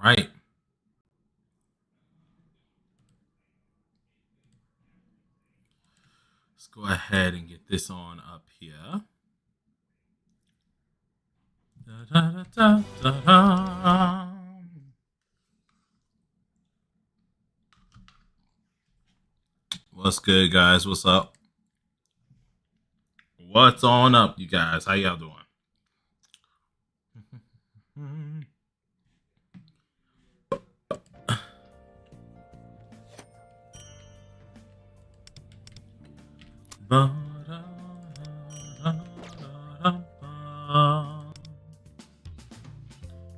right. Let's go ahead and get this on up here. Da, da, da, da. What's good, guys? What's up? What's on up, you guys? How y'all doing?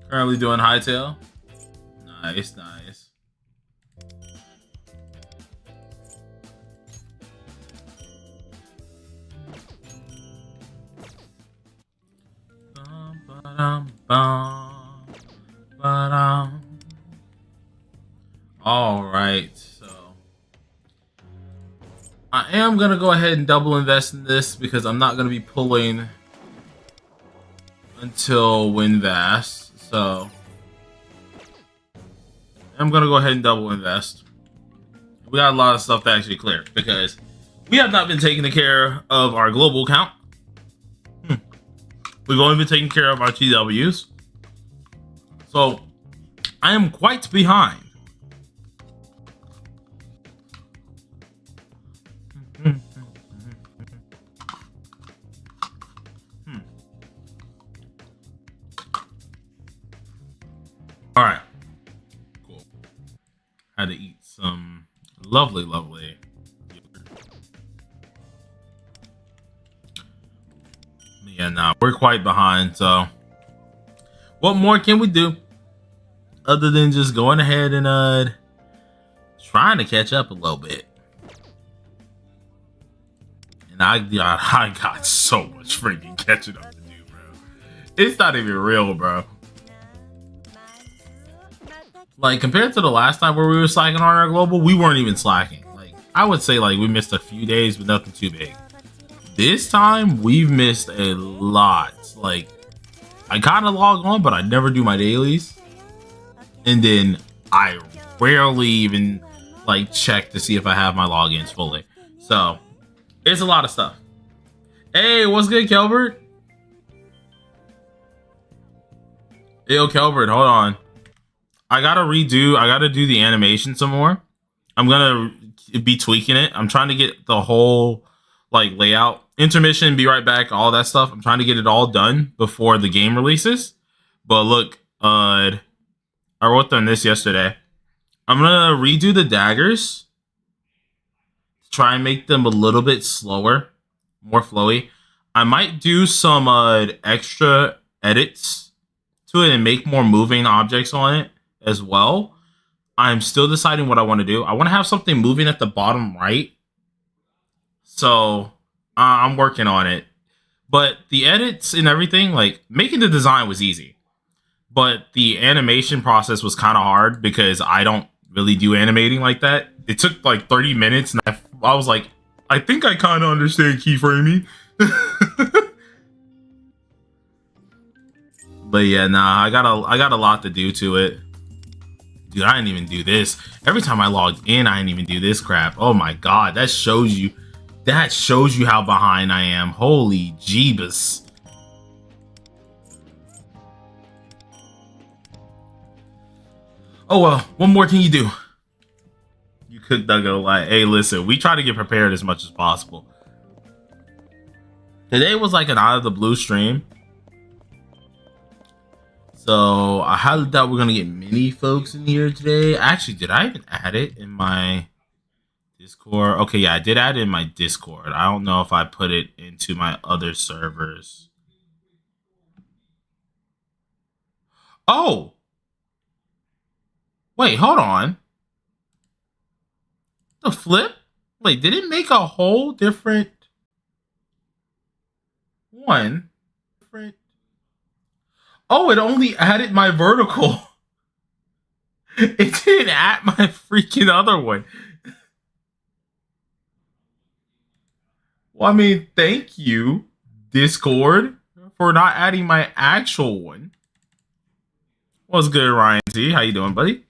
Currently doing hightail. Nice, nice. All right, so I am gonna go ahead and double invest in this because I'm not gonna be pulling until WinVast. So I'm gonna go ahead and double invest. We got a lot of stuff to actually clear because we have not been taking care of our global account. We've only been taking care of our TWs. So I am quite behind. All right, cool. Had to eat some lovely. Yeah, nah, we're quite behind. So what more can we do other than just going ahead and trying to catch up a little bit? And I got so much freaking catching up to do, bro. It's not even real, bro. Like, compared to the last time where we were slacking on our global, we weren't even slacking. Like, I would say, like, we missed a few days, but nothing too big. This time, we've missed a lot. Like, I kind of log on, but I never do my dailies. And then I rarely even, like, check to see if I have my logins fully. So, it's a lot of stuff. Hey, what's good, Kelbert? Yo, Kelbert, hold on. I gotta do the animation some more. I'm gonna be tweaking it. I'm trying to get the whole like layout, intermission, be right back, all that stuff. I'm trying to get it all done before the game releases. But look, I wrote on this yesterday. I'm gonna redo the daggers. Try and make them a little bit slower, more flowy. I might do some extra edits to it and make more moving objects on it as well. I'm still deciding what I want to do. I want to have something moving at the bottom right. So I'm working on it. But the edits and everything, like making the design was easy. But the animation process was kind of hard because I don't really do animating like that. It took like 30 minutes and I was like, I think I kind of understand keyframing. But yeah, nah, I got a lot to do to it. Dude, I didn't even do this. Every time I logged in, I didn't even do this crap. Oh my god, that shows you how behind I am. Holy jeebus. Oh well, what more can you do? You could go like, hey, listen, we try to get prepared as much as possible. Today was like an out of the blue stream. So I highly doubt we're gonna get many folks in here today. Actually, did I even add it in my Discord? Okay, yeah, I did add it in my Discord. I don't know if I put it into my other servers. Oh! Wait, hold on. The flip? Wait, did it make a whole different one? Different. Oh, it only added my vertical. It didn't add my freaking other one. Well, I mean, thank you, Discord, for not adding my actual one. What's good, Ryan T? How you doing, buddy?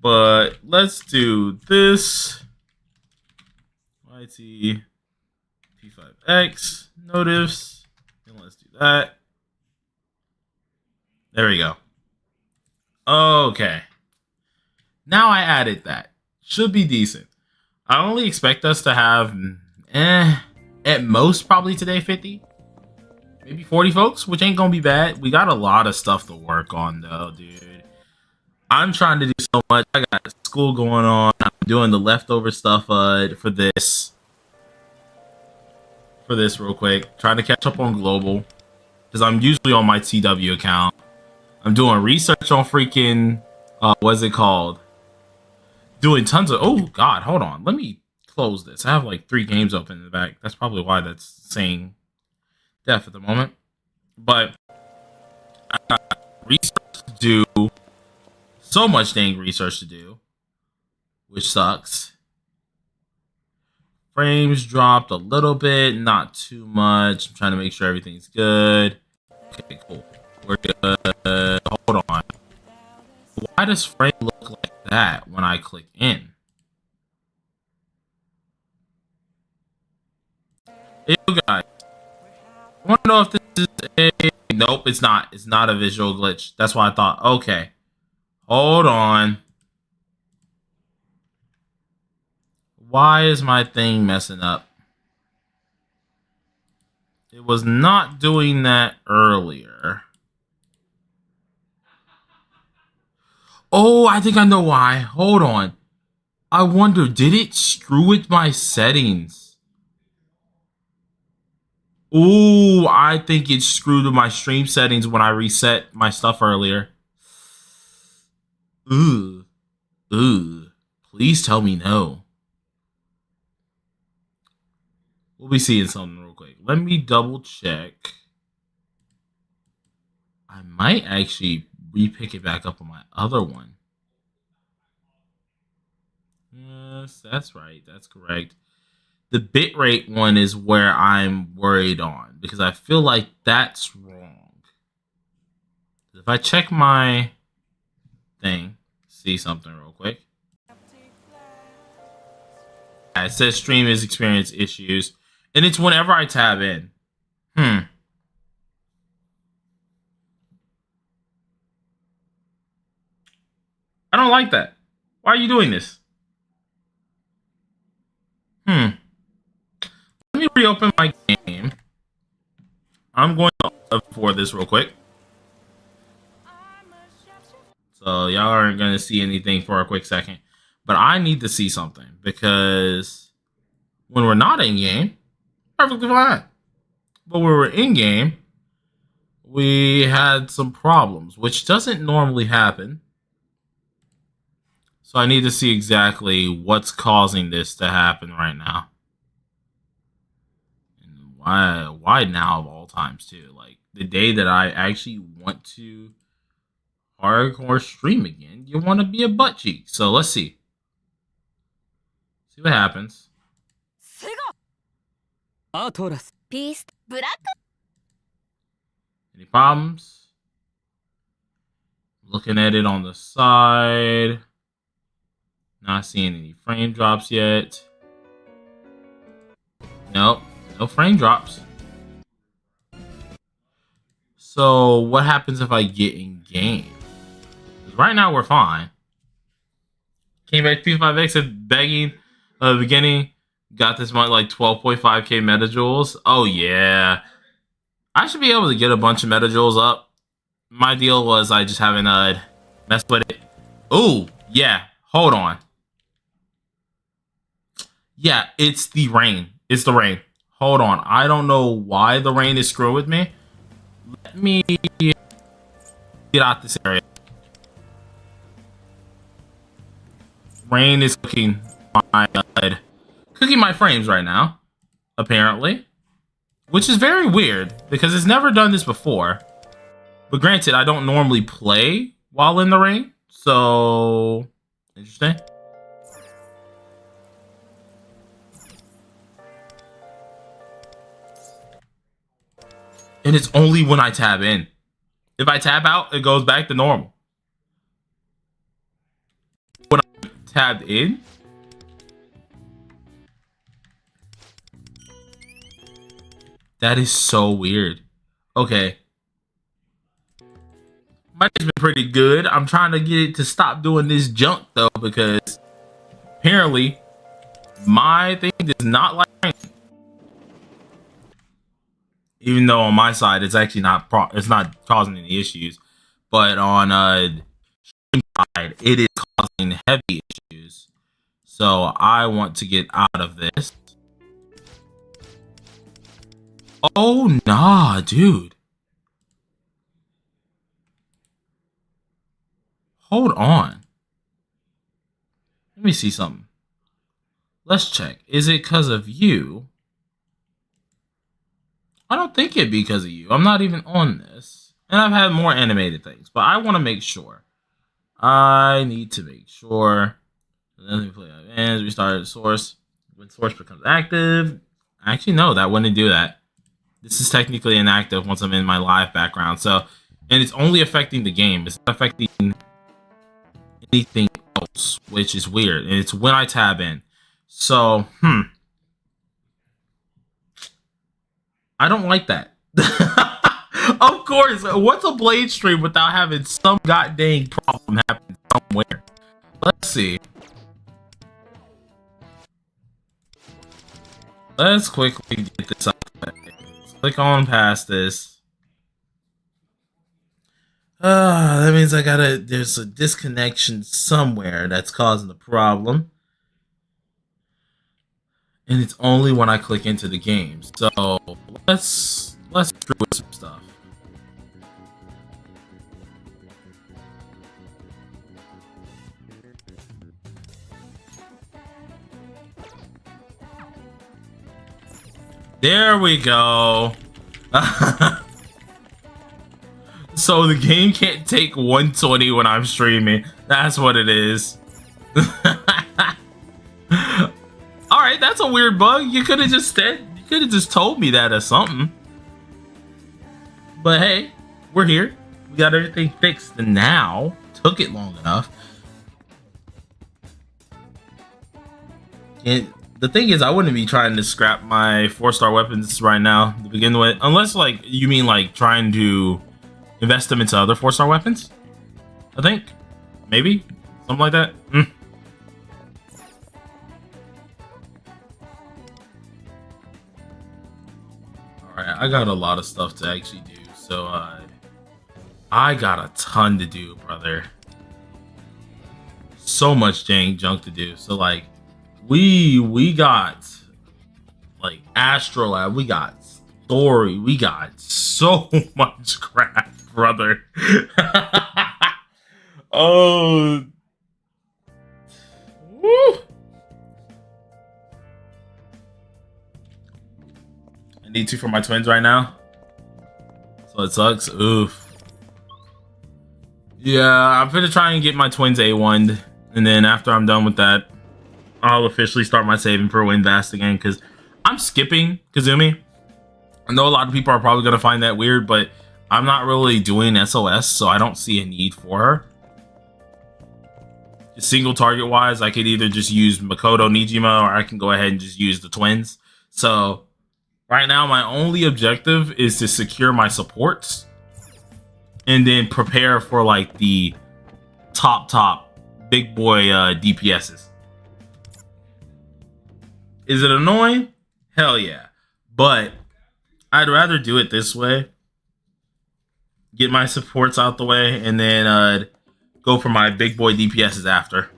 But let's do this. YT P5X notice. And let's do that. There we go. Okay. Now I added that. Should be decent. I only expect us to have, at most probably today 50. Maybe 40 folks, which ain't gonna be bad. We got a lot of stuff to work on though, dude. I'm trying to do so much. I got school going on. I'm doing the leftover stuff for this. For this real quick. Trying to catch up on global. Because I'm usually on my TW account. I'm doing research on freaking, what's it called? Doing tons of, oh God, hold on. Let me close this. I have like 3 games open in the back. That's probably why that's saying deaf at the moment. But I got research to do. So much dang research to do. Which sucks. Frames dropped a little bit, not too much. I'm trying to make sure everything's good. Okay, cool. We're good. Hold on. Why does frame look like that when I click in? Hey, you guys. I want to know if this is a... Nope, it's not. It's not a visual glitch. That's why I thought. Okay. Hold on. Why is my thing messing up? It was not doing that earlier. Oh, I think I know why. Hold on. I wonder, did it screw with my settings? Ooh, I think it screwed with my stream settings when I reset my stuff earlier. Ooh. Ooh. Please tell me no. We'll be seeing something real quick. Let me double check. I might actually re-pick it back up on my other one. Yes, that's right. That's correct. The bitrate one is where I'm worried on because I feel like that's wrong. If I check my thing, see something real quick. It says stream is experiencing issues, and it's whenever I tab in. I don't like that. Why are you doing this? Let me reopen my game. I'm going to for this real quick. So y'all aren't going to see anything for a quick second. But I need to see something because when we're not in game, perfectly fine. But when we're in game, we had some problems, which doesn't normally happen. So I need to see exactly what's causing this to happen right now. And why now of all times too? Like the day that I actually want to hardcore stream again, you want to be a butt cheek. So let's see. See what happens. Any problems? Looking at it on the side. Not seeing any frame drops yet. Nope, no frame drops. So what happens if I get in game? Right now we're fine. Came back P5X at begging at the beginning. Got this much like 12.5k metajoules. Oh yeah. I should be able to get a bunch of metajoules up. My deal was I just haven't messed with it. Ooh, yeah. Hold on. Yeah, it's the rain. It's the rain. Hold on. I don't know why the rain is screwing with me. Let me get out this area. Rain is cooking my frames right now, apparently. Which is very weird, because it's never done this before. But granted, I don't normally play while in the rain. So, interesting. And it's only when I tab in. If I tap out, it goes back to normal. When I tabbed in, that is so weird. Okay. My day's been pretty good. I'm trying to get it to stop doing this junk though, because apparently my thing does not like rain. Even though on my side it's actually not it's not causing any issues, but on side it is causing heavy issues. So I want to get out of this. Oh nah, dude. Hold on. Let me see something. Let's check. Is it because of you? I don't think it'd be because of you. I'm not even on this. And I've had more animated things, but I want to make sure. I need to make sure. Let me play and restart source. When source becomes active. Actually, no, that wouldn't do that. This is technically inactive once I'm in my live background. So, and it's only affecting the game. It's not affecting anything else, which is weird. And it's when I tab in. So, I don't like that. Of course, what's a Blade stream without having some goddamn problem happen somewhere? Let's see. Let's quickly get this up. Let's click on past this. That means there's a disconnection somewhere that's causing the problem. And it's only when I click into the game. So let's screw with some stuff. There we go. So the game can't take 120 when I'm streaming. That's what it is. All right, that's a weird bug. You could have just told me that or something. But hey, we're here. We got everything fixed and now. Took it long enough. And the thing is, I wouldn't be trying to scrap my 4-star weapons right now to begin with, unless like you mean like trying to invest them into other 4-star weapons. I think maybe something like that. Alright, I got a lot of stuff to actually do, so I got a ton to do, brother. So much dang junk to do. So like we got like Astrolab, we got story, we got so much crap, brother. Oh, woo. I need to for my twins right now, so it sucks. Oof. Yeah, I'm gonna try and get my twins A1'd, and then after I'm done with that, I'll officially start my saving for Winvast again, because I'm skipping Kazumi. I know a lot of people are probably gonna find that weird, but I'm not really doing SOS, so I don't see a need for her. Just single target wise, I could either just use Makoto Nijima, or I can go ahead and just use the twins. So right now, my only objective is to secure my supports and then prepare for like the top big boy DPSs. Is it annoying? Hell yeah. But I'd rather do it this way. Get my supports out the way and then go for my big boy DPSs after.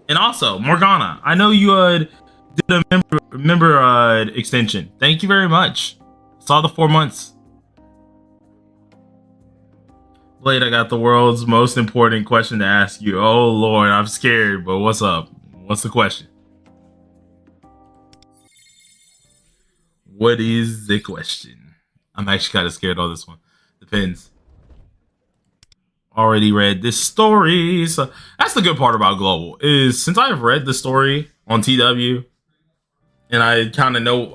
And also, Morgana, I know you did a member extension. Thank you very much. Saw the 4 months. Blade, I got the world's most important question to ask you. Oh Lord, I'm scared, but what's up? What's the question? What is the question? I'm actually kind of scared on this one. Depends. Already read this story. So that's the good part about Global, is since I've read the story on TW and I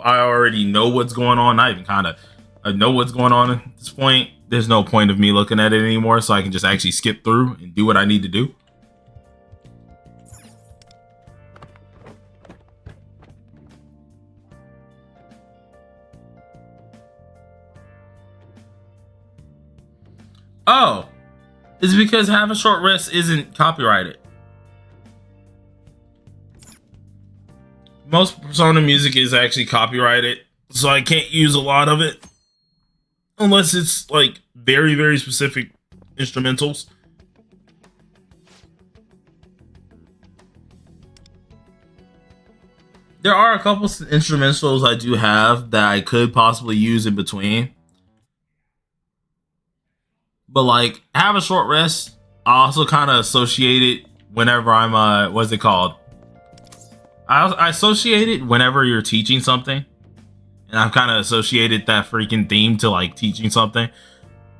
already know what's going on. Not even kind of, I know what's going on at this point. there's no point of me looking at it anymore, so I can just actually skip through and do what I need to do. Oh, it's because Have a Short Rest isn't copyrighted. Most Persona music is actually copyrighted, so I can't use a lot of it unless it's like very, very specific instrumentals. There are a couple instrumentals I do have that I could possibly use in between. But like Have a Short Rest, I also kind of associate it whenever I'm what's it called? I associate it whenever you're teaching something. And I've kind of associated that freaking theme to like teaching something.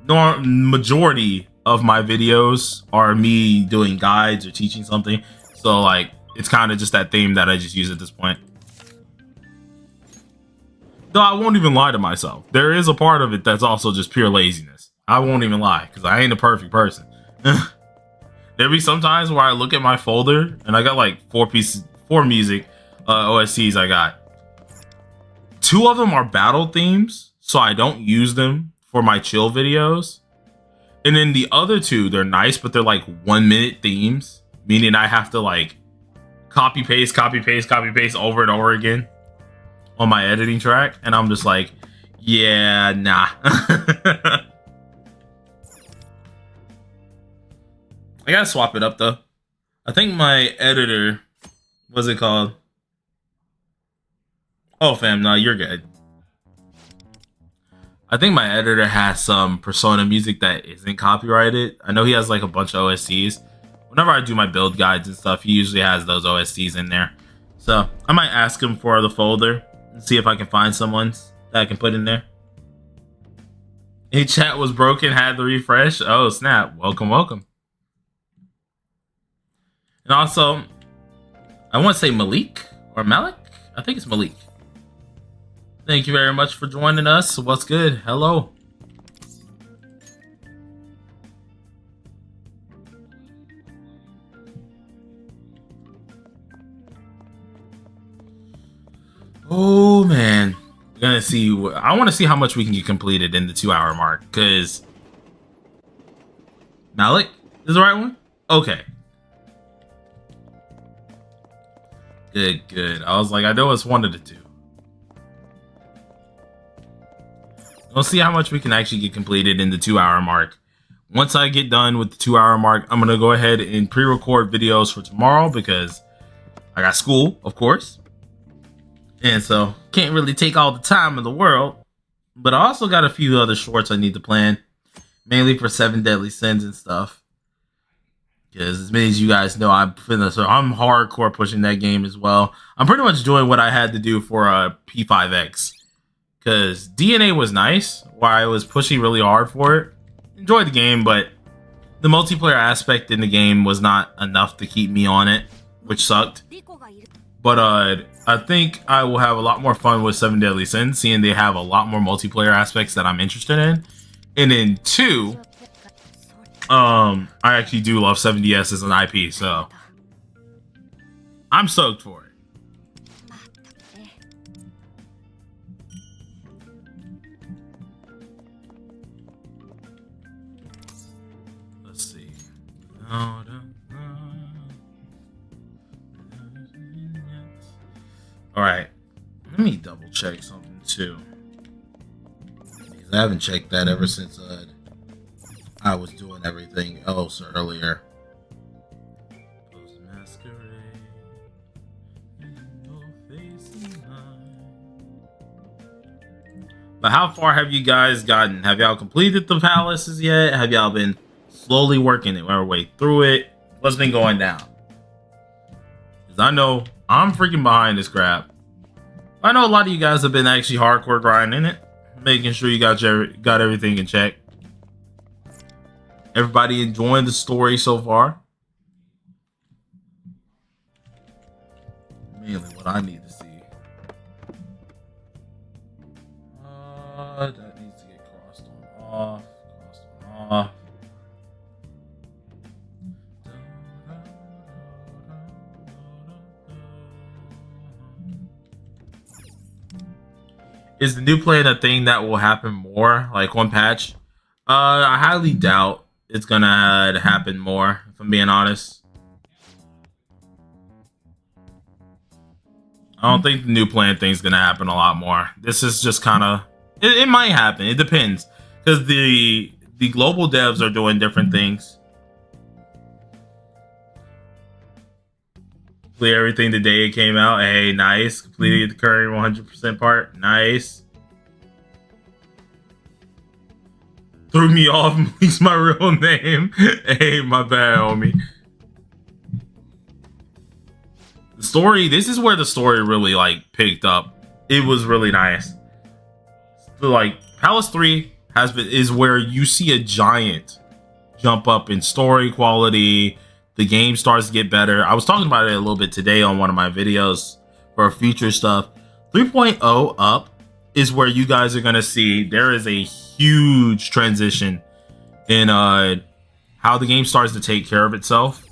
Majority of my videos are me doing guides or teaching something. So like it's kind of just that theme that I just use at this point. Though I won't even lie to myself. There is a part of it that's also just pure laziness. I won't even lie because I ain't a perfect person. There be some times where I look at my folder and I got like four music OSTs I got. 2 of them are battle themes, so I don't use them for my chill videos. And then the other 2, they're nice, but they're like 1-minute themes, meaning I have to like copy paste over and over again on my editing track. And I'm just like, yeah, nah. I gotta swap it up though. I think my editor, what's it called? Oh fam, no, you're good. I think my editor has some Persona music that isn't copyrighted. I know he has like a bunch of OSTs. Whenever I do my build guides and stuff, he usually has those OSTs in there. So I might ask him for the folder and see if I can find someone that I can put in there. Hey, chat was broken, had to refresh. Oh snap, welcome, welcome. And also, I want to say Malik or Malik. I think it's Malik. Thank you very much for joining us. What's good? Hello. Oh man, we're gonna see. I want to see how much we can get completed in the 2-hour mark. Cause Malik is the right one. Okay. Good, good. I was like, I know it's one of the 2. We'll see how much we can actually get completed in the 2-hour mark. Once I get done with the 2-hour mark, I'm going to go ahead and pre-record videos for tomorrow because I got school, of course. And so can't really take all the time in the world. But I also got a few other shorts I need to plan, mainly for 7 Deadly Sins and stuff. Because as many as you guys know, I'm hardcore pushing that game as well. I'm pretty much doing what I had to do for P5X. Because DNA was nice, while I was pushing really hard for it. Enjoyed the game, but the multiplayer aspect in the game was not enough to keep me on it, which sucked. But I think I will have a lot more fun with 7 Deadly Sins, seeing they have a lot more multiplayer aspects that I'm interested in. And then 2... I actually do love 7DS as an IP, so I'm stoked for it. Let's see. Alright, let me double check something too. Because I haven't checked that ever since I was doing everything else earlier. But how far have you guys gotten? Have y'all completed the palaces yet? Have y'all been slowly working our way through it? What's been going down? Because I know I'm freaking behind this crap. I know a lot of you guys have been actually hardcore grinding it, making sure you got everything in check. Everybody enjoying the story so far? Mainly what I need to see. That needs to get crossed on off. Is the new plan a thing that will happen more, like one patch? I highly doubt it's gonna happen more, if I'm being honest. I don't think the new plan thing's gonna happen a lot more. This is just kind of it might happen. It depends, because the global devs are doing different things. Complete everything the day it came out. Hey, nice. Completed the current 100% part. Nice. Threw me off. He's my real name. Hey, my bad, homie. The story. This is where the story really like picked up. It was really nice. So, like Palace 3 is where you see a giant jump up in story quality. The game starts to get better. I was talking about it a little bit today on one of my videos for future stuff. 3.0 up is where you guys are gonna see there is a huge transition in how the game starts to take care of itself,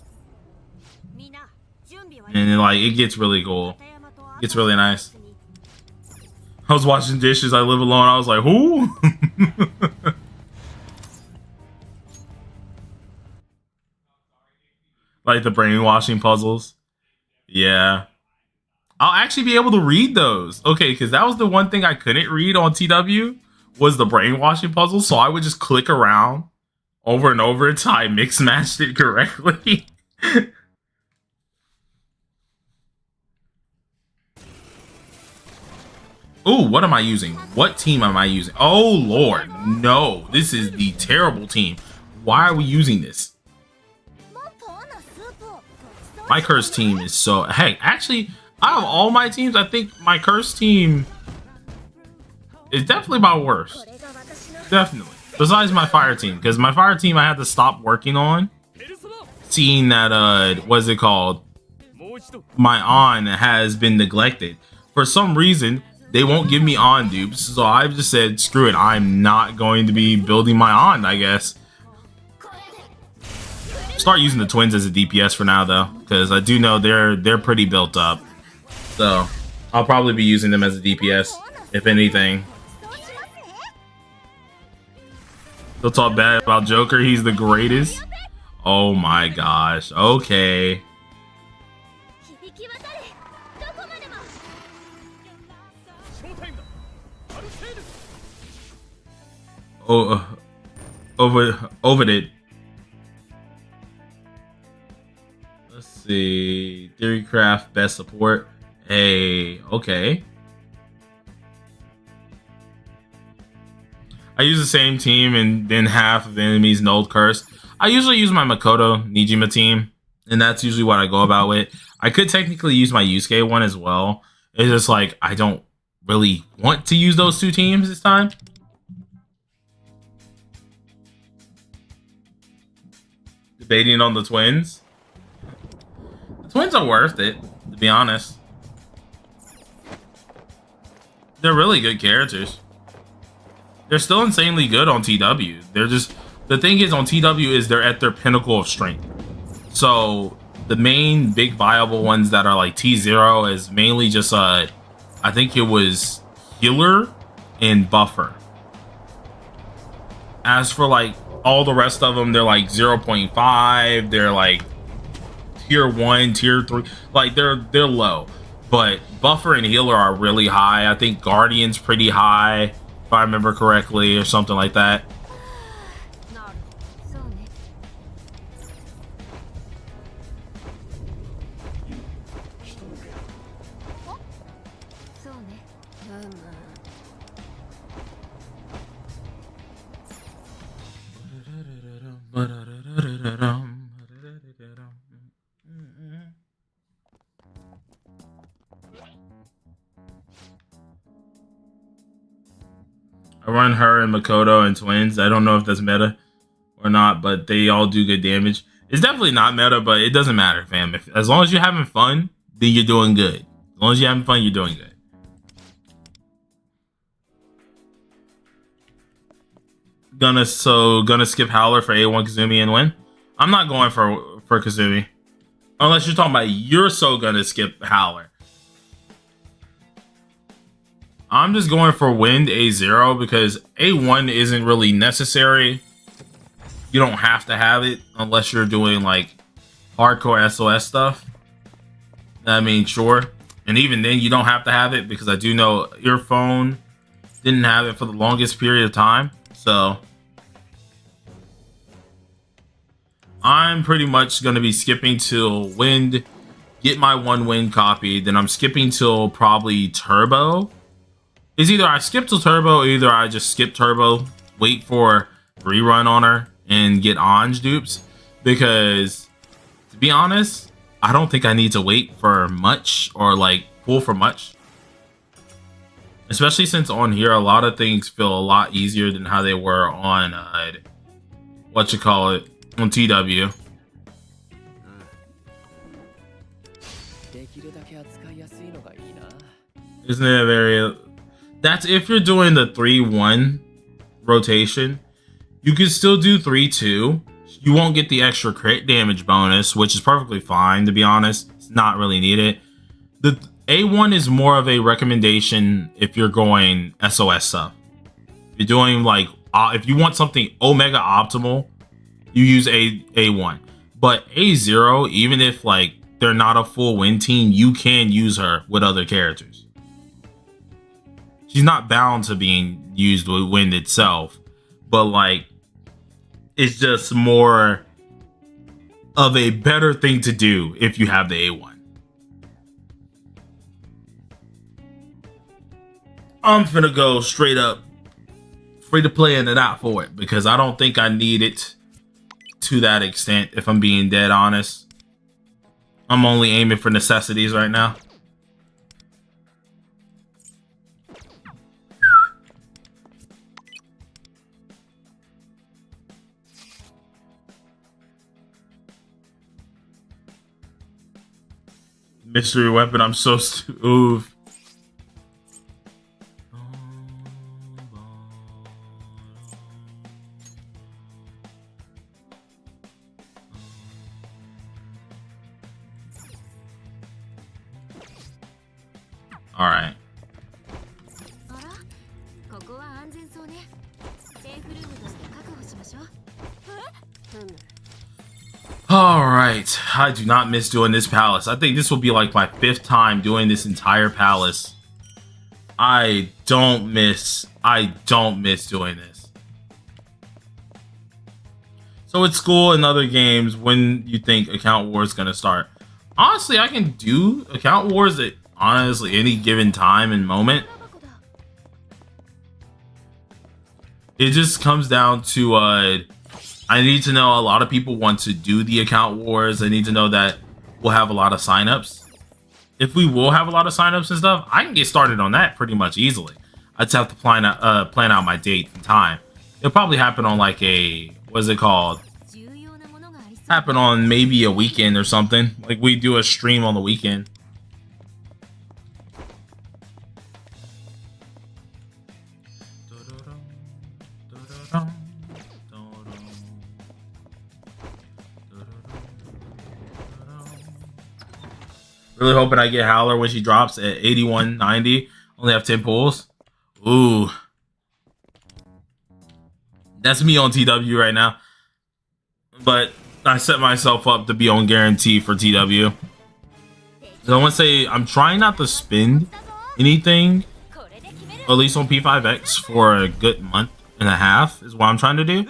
and like it gets really cool. It gets really nice. I was washing dishes. I live alone. I was like, who? Like the brainwashing puzzles. Yeah. I'll actually be able to read those. Okay, because that was the one thing I couldn't read on TW was the brainwashing puzzle. So I would just click around over and over until I mix matched it correctly. Ooh, what am I using? What team am I using? Oh, Lord. No, this is the terrible team. Why are we using this? My cursed team is so... Hey, actually, out of all my teams, I think my cursed team is definitely my worst. Definitely. Besides my fire team, because my fire team I had to stop working on. Seeing that, what's it called? My on has been neglected. For some reason, they won't give me on dupes. So I've just said, screw it. I'm not going to be building my on, I guess. Start using the twins as a DPS for now though, because I do know they're pretty built up. So I'll probably be using them as a DPS, if anything. They'll talk bad about Joker. He's the greatest. Oh my gosh. Okay. Oh, over it. Let's see. Theorycraft best support. Hey, okay. I use the same team and then half of the enemies node curse. I usually use my Makoto Nijima team, and that's usually what I go about with. I could technically use my Yusuke one as well. It's just like I don't really want to use those two teams this time. Debating on the twins. The twins are worth it, to be honest. They're really good characters. They're still insanely good on TW. They're just, the thing is on TW is they're at their pinnacle of strength. So the main big viable ones that are like T0 is mainly just I think it was healer and buffer. As for like all the rest of them, they're like 0.5. They're like tier 1, tier 3. Like they're low. But buffer and healer are really high. I think Guardian's pretty high, if I remember correctly, or something like that. I run her and Makoto and twins. I don't know if that's meta or not, but they all do good damage. It's definitely not meta, but it doesn't matter, fam. As long as you're having fun, then you're doing good. As long as you're having fun, you're doing good. Gonna skip Howler for A1 Kazumi and win. I'm not going for Kazumi. Unless you're talking about you're so gonna skip Howler. I'm just going for Wind A0 because A1 isn't really necessary. You don't have to have it unless you're doing like hardcore SOS stuff. I mean, sure. And even then you don't have to have it because I do know your phone didn't have it for the longest period of time. So I'm pretty much going to be skipping till Wind, get my 1 win copy. Then I'm skipping till probably Turbo. It's either I skip till Turbo, or either I just skip Turbo, wait for rerun on her, and get Anj dupes. Because, to be honest, I don't think I need to wait for much, or like pull for much. Especially since on here, a lot of things feel a lot easier than how they were on, on TW. Isn't it a very... That's if you're doing the 3-1 rotation. You can still do 3-2. You won't get the extra crit damage bonus, which is perfectly fine, to be honest. It's not really needed. The A1 is more of a recommendation if you're going SOS stuff. If you're doing like... if you want something Omega optimal, you use A1. But A0, even if like they're not a full win team, you can use her with other characters. She's not bound to being used with Wind itself, but like it's just more of a better thing to do if you have the A1. I'm finna go straight up free to play in it out for it because I don't think I need it to that extent, if I'm being dead honest. I'm only aiming for necessities right now. Mystery weapon, I'm so stupid. All right. All right. I do not miss doing this palace. I think this will be like my 5th time doing this entire palace. I don't miss doing this. So it's cool in other games when you think account war is going to start. Honestly, I can do account wars at honestly any given time and moment. It just comes down to I need to know a lot of people want to do the account wars. I need to know that we'll have a lot of signups. If we will have a lot of signups and stuff, I can get started on that pretty much easily. I just have to plan out my date and time. It'll probably happen on like a, what's it called? Happen on maybe a weekend or something. Like we do a stream on the weekend. Really hoping I get Howler when she drops at 81.90. Only have 10 pulls. Ooh. That's me on TW right now. But I set myself up to be on guarantee for TW. So I want to say I'm trying not to spend anything, at least on P5X, for a good month and a half is what I'm trying to do.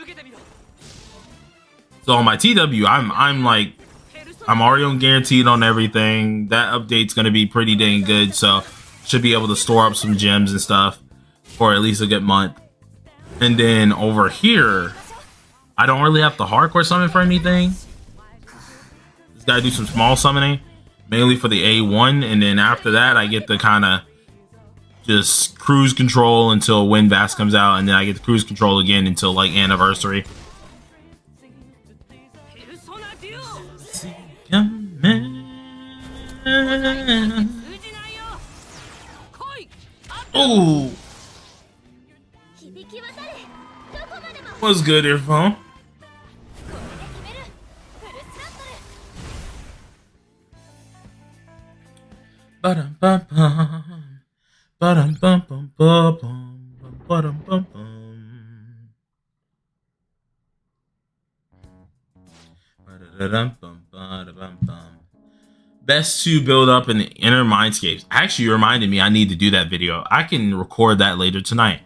So on my TW, I'm already on guaranteed on everything. That update's going to be pretty dang good, so should be able to store up some gems and stuff for at least a good month. And then over here, I don't really have to hardcore summon for anything. Just gotta do some small summoning, mainly for the A1, and then after that, I get to kind of just cruise control until when Bass comes out, and then I get to cruise control again until like Anniversary. Ooh. What's good, earphone? Ba-dum bum bum. Ba-dum bum bum bum bum. Ba-dum bum bum. Ba-da-dum bum ba-da-bum bum. Best to build up in the inner mindscapes. Actually, you reminded me I need to do that video. I can record that later tonight.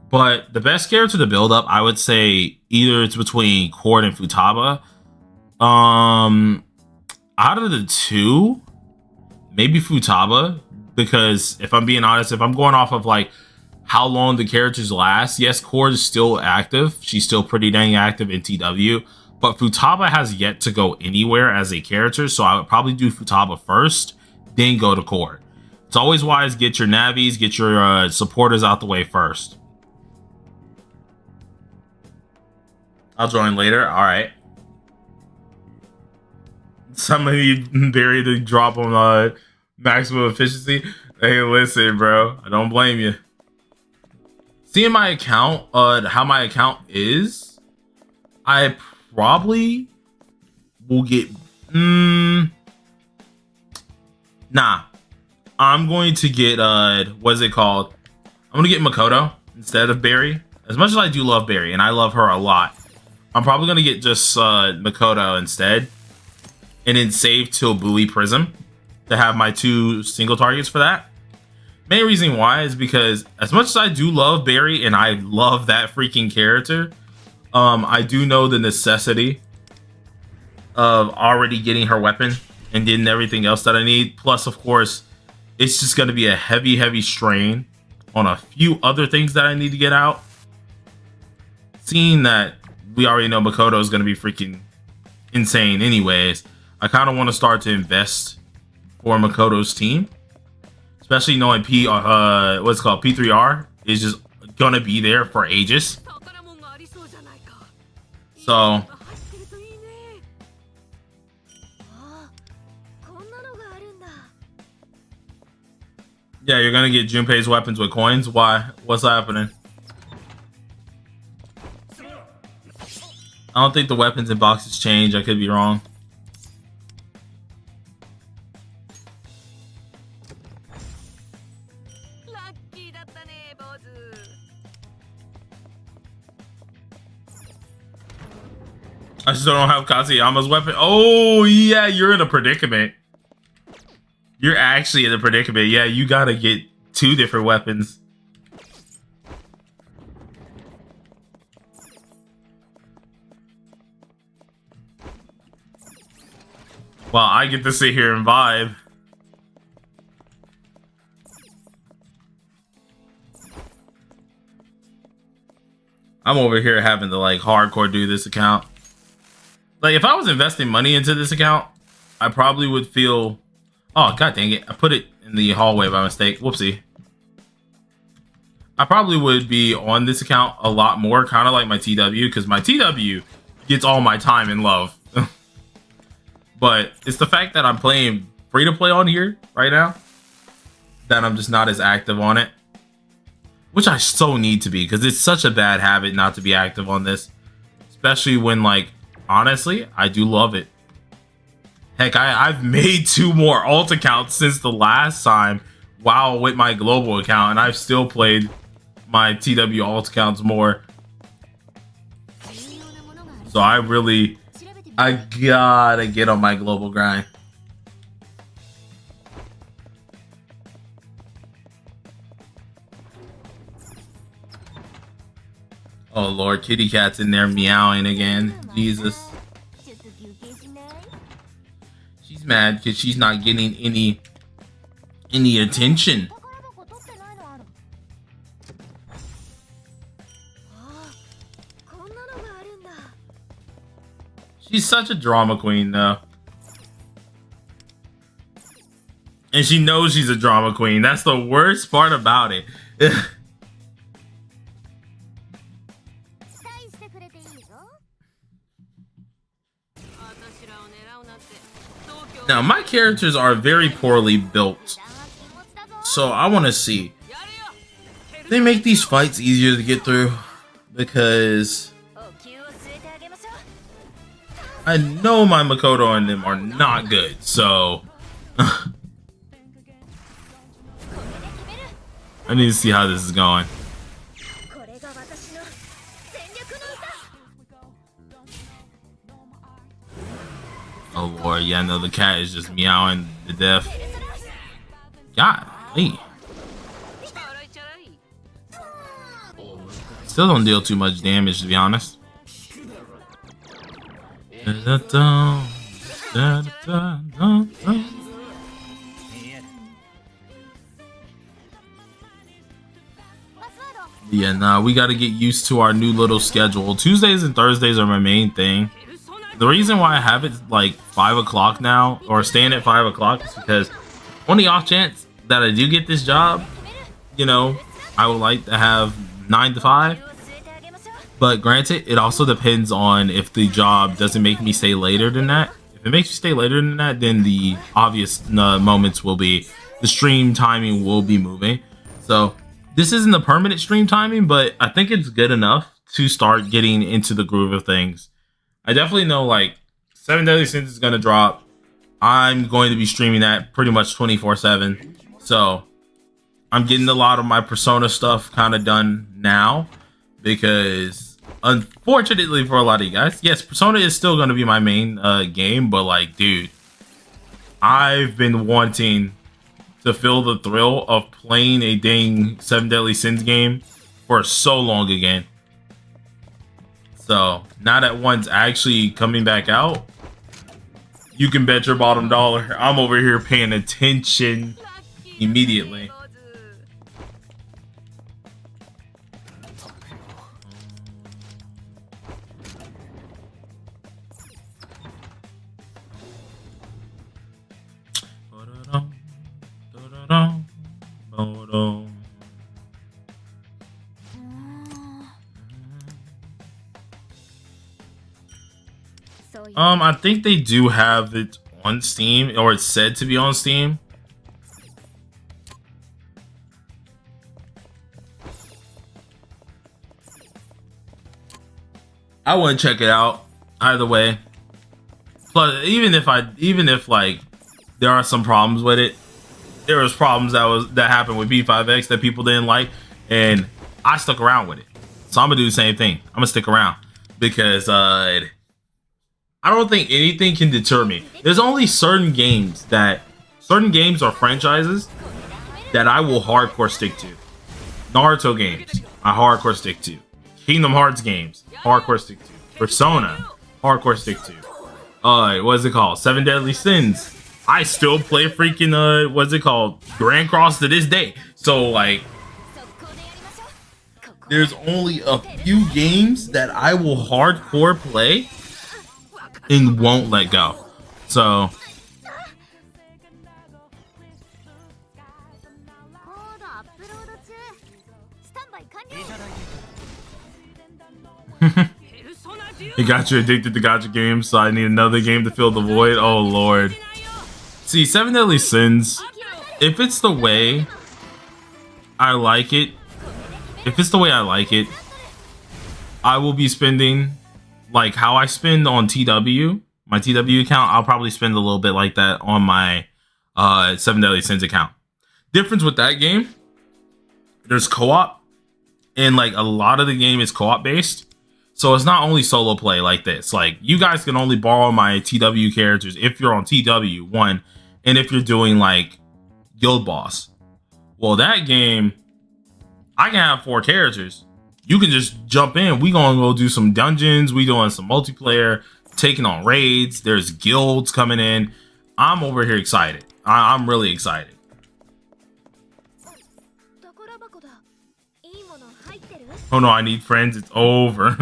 But the best character to build up, I would say either it's between Cord and Futaba. Out of the two, maybe Futaba, because if I'm being honest, if I'm going off of like how long the characters last, yes, Cord is still active. She's still pretty dang active in TW, but Futaba has yet to go anywhere as a character, so I would probably do Futaba first, then go to Cord. It's always wise, get your navies, get your supporters out the way first. I'll join later. All right. Somebody buried the drop on maximum efficiency. Hey, listen, bro. I don't blame you. Seeing my account, how my account is, I probably will get. Nah. I'm going to get what is it called? I'm gonna get Makoto instead of Barry. As much as I do love Barry, and I love her a lot, I'm probably gonna get just Makoto instead, and then save till Buoy Prism to have my 2 single targets for that. Main reason why is because as much as I do love Barry and I love that freaking character, I do know the necessity of already getting her weapon and getting everything else that I need. Plus, of course, it's just going to be a heavy strain on a few other things that I need to get out. Seeing that we already know Makoto is going to be freaking insane anyways, I kind of want to start to invest for Makoto's team, especially knowing what's called P3R is just gonna be there for ages. So yeah, you're gonna get Junpei's weapons with coins. Why? What's happening? I don't think the weapons in boxes change. I could be wrong. I still don't have Kaseyama's weapon. Oh, yeah, you're in a predicament. You're actually in a predicament. Yeah, you gotta get 2 different weapons. Well, I get to sit here and vibe. I'm over here having to like hardcore do this account. Like, if I was investing money into this account, I probably would feel... Oh, god dang it. I put it in the hallway by mistake. Whoopsie. I probably would be on this account a lot more, kind of like my TW, because my TW gets all my time and love. But it's the fact that I'm playing free-to-play on here right now that I'm just not as active on it. Which I so need to be, because it's such a bad habit not to be active on this. Especially when, like, honestly, I do love it. Heck, I've made 2 more alt accounts since the last time while with my global account, and I've still played my TW alt accounts more. So I gotta get on my global grind. Oh Lord, kitty cat's in there meowing again. Jesus. She's mad because she's not getting any attention. She's such a drama queen though. And she knows she's a drama queen. That's the worst part about it. Now, my characters are very poorly built, so I want to see. They make these fights easier to get through. because I know my Makoto and them are not good. So I need to see how this is going. Oh Lord, yeah, no, the cat is just meowing to death. Golly. Still don't deal too much damage, to be honest. Yeah, nah, we got to get used to our new little schedule. Tuesdays and Thursdays are my main thing. The reason why I have it like 5 o'clock now, or staying at 5 o'clock, is because on the off chance that I do get this job, you know, I would like to have 9 to 5. But granted, it also depends on if the job doesn't make me stay later than that. If it makes me stay later than that, then the obvious moments will be, the stream timing will be moving. So this isn't the permanent stream timing, but I think it's good enough to start getting into the groove of things. I definitely know like 7 Deadly Sins is going to drop. I'm going to be streaming that pretty much 24/7. So I'm getting a lot of my Persona stuff kind of done now, because unfortunately for a lot of you guys, yes, Persona is still going to be my main game, but like, dude, I've been wanting to feel the thrill of playing a dang 7 Deadly Sins game for so long again. So now that one's actually coming back out, you can bet your bottom dollar I'm over here paying attention immediately. I think they do have it on Steam, or it's said to be on Steam. I want to check it out either way. Plus, even if like there are some problems with it, there was problems that happened with P5X that people didn't like, and I stuck around with it. So I'm gonna do the same thing. I'm gonna stick around because I don't think anything can deter me. There's only certain games or franchises that I will hardcore stick to. Naruto games, I hardcore stick to. Kingdom Hearts games, hardcore stick to. Persona, hardcore stick to. What is it called? 7 Deadly Sins. I still play freaking what's it called? Grand Cross to this day. So like, there's only a few games that I will hardcore play and won't let go. So it got you addicted to gacha games, so I need another game to fill the void. Oh Lord. See, 7 Deadly Sins, if it's the way I like it, I will be spending like how I spend on TW, my TW account. I'll probably spend a little bit like that on my 7 Deadly Sins account. Difference with that game, there's co-op, and like a lot of the game is co-op based. So it's not only solo play like this. Like, you guys can only borrow my TW characters if you're on TW1, and if you're doing like Guild Boss. Well, that game, I can have 4 characters. You can just jump in. We gonna go do some dungeons. We doing some multiplayer, taking on raids. There's guilds coming in. I'm over here excited. I'm really excited. Oh no, I need friends. It's over.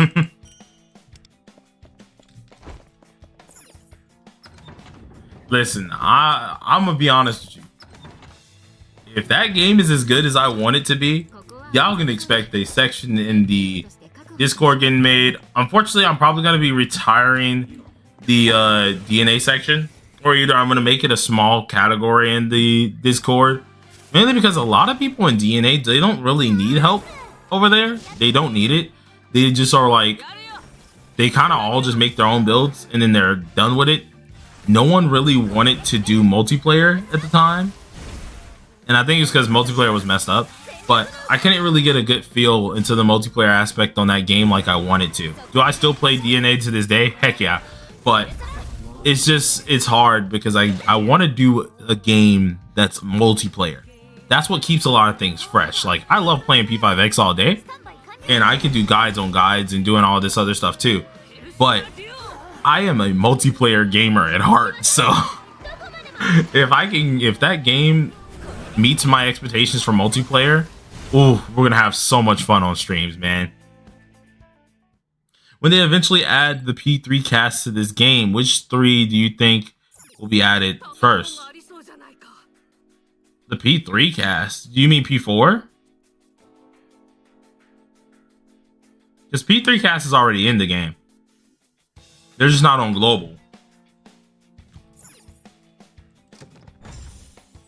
Listen, I'm gonna be honest with you. If that game is as good as I want it to be, y'all can expect a section in the Discord getting made. Unfortunately, I'm probably gonna be retiring the DNA section, or either I'm gonna make it a small category in the Discord, mainly because a lot of people in DNA, they don't really need help over there. They don't need it. they just are like, they kind of all just make their own builds and then they're done with it. No one really wanted to do multiplayer at the time, and I think it's because multiplayer was messed up. But I couldn't really get a good feel into the multiplayer aspect on that game like I wanted to. Do I still play DNA to this day? Heck yeah. But it's just, it's hard because I want to do a game that's multiplayer. That's what keeps a lot of things fresh. Like, I love playing P5X all day, and I can do guides on guides and doing all this other stuff too. But I am a multiplayer gamer at heart, so if that game meets my expectations for multiplayer, ooh, we're gonna have so much fun on streams, man. When they eventually add the P3 cast to this game, which 3 do you think will be added first? The P3 cast? Do you mean P4? Because P3 cast is already in the game. They're just not on global.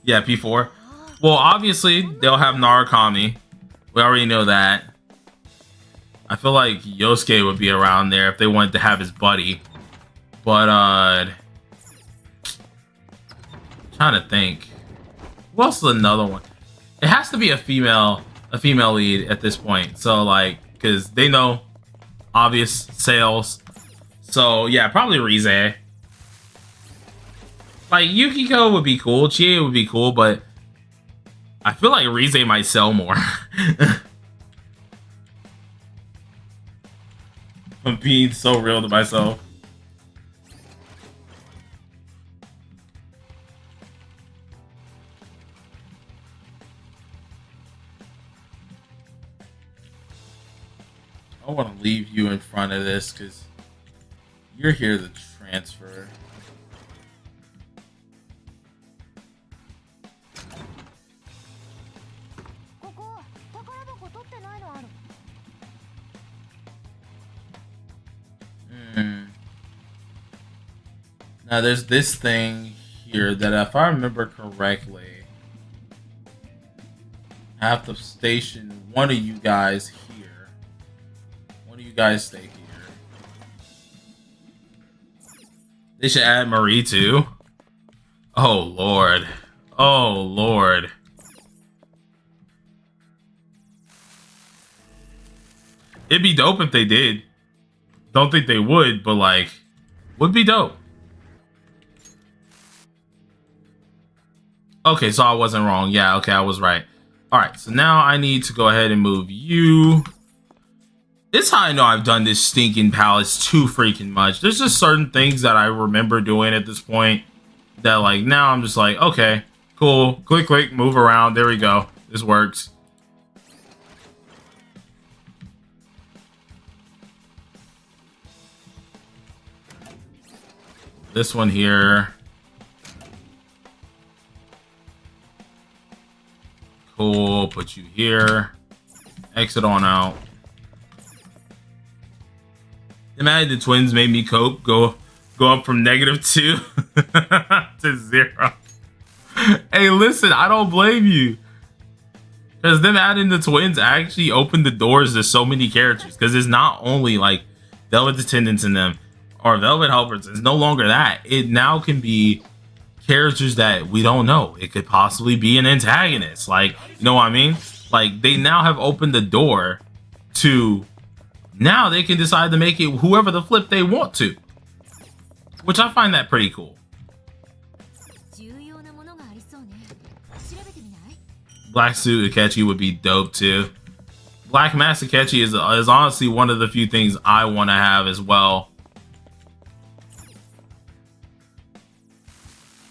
Yeah, P4. Well, obviously, they'll have Narukami. We already know that. I feel like Yosuke would be around there if they wanted to have his buddy. But, trying to think. Who else is another one? It has to be a female lead at this point. So, like, because they know obvious sales. So, yeah, probably Rize. Like, Yukiko would be cool. Chie would be cool, but I feel like Rize might sell more. I'm being so real to myself. I want to leave you in front of this because you're here to transfer. Now there's this thing here that, if I remember correctly, I have to station one of you guys here. One of you guys stay here. They should add Marie too. Oh lord. Oh lord. It'd be dope if they did. Don't think they would, but like, would be dope. Okay, so I wasn't wrong. Yeah, okay, I was right. Alright, so now I need to go ahead and move you. This is how I know I've done this stinking palace too freaking much. There's just certain things that I remember doing at this point that, like, now I'm just like, okay, cool. Click, click, move around. There we go. This works. This one here. Cool, put you here. Exit on out. Imagine the twins made me cope go up from -2 to 0. Hey, listen, I don't blame you. Because them adding the twins actually opened the doors to so many characters. Because it's not only like Velvet Attendants in them or Velvet Helpers. It's no longer that. It now can be characters that we don't know. It could possibly be an antagonist. Like, you know what I mean? Like, they now have opened the door to, now they can decide to make it whoever the flip they want to, which I find that pretty cool. Black Suit Akechi would be dope too. Black Mask Akechi is honestly one of the few things I want to have as well.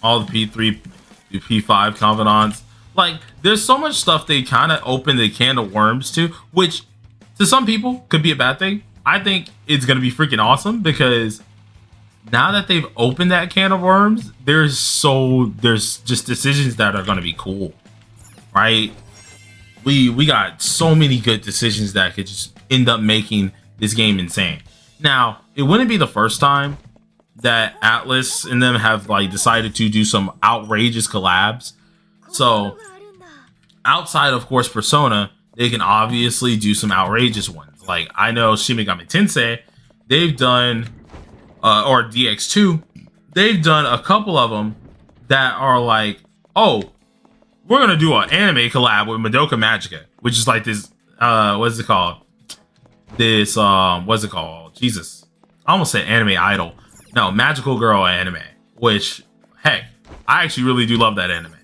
All the P3, P5 confidants. Like, there's so much stuff they kind of open the can of worms to, which to some people could be a bad thing. I think it's going to be freaking awesome because now that they've opened that can of worms, there's just decisions that are going to be cool, right? We got so many good decisions that could just end up making this game insane. Now, it wouldn't be the first time that Atlas and them have like decided to do some outrageous collabs. So outside of course Persona, they can obviously do some outrageous ones. Like, I know Shin Megami Tensei, they've done, or DX2, they've done a couple of them that are like, oh, we're gonna do an anime collab with Madoka Magica, which is like this, what's it called? This, what's it called? Jesus. I almost said anime idol. No, Magical Girl anime, which, heck, I actually really do love that anime.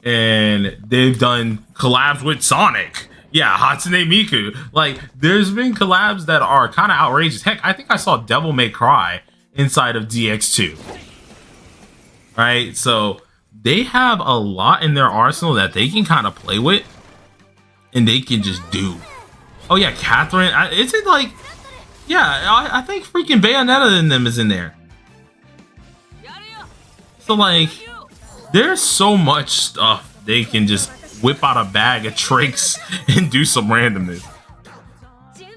And they've done collabs with Sonic. Yeah, Hatsune Miku. Like, there's been collabs that are kind of outrageous. Heck, I think I saw Devil May Cry inside of DX2. Right? So, they have a lot in their arsenal that they can kind of play with. And they can just do. Oh, yeah, Catherine. Is it like... Yeah, I think freaking Bayonetta in them is in there. So, like, there's so much stuff they can just whip out a bag of tricks and do some randomness.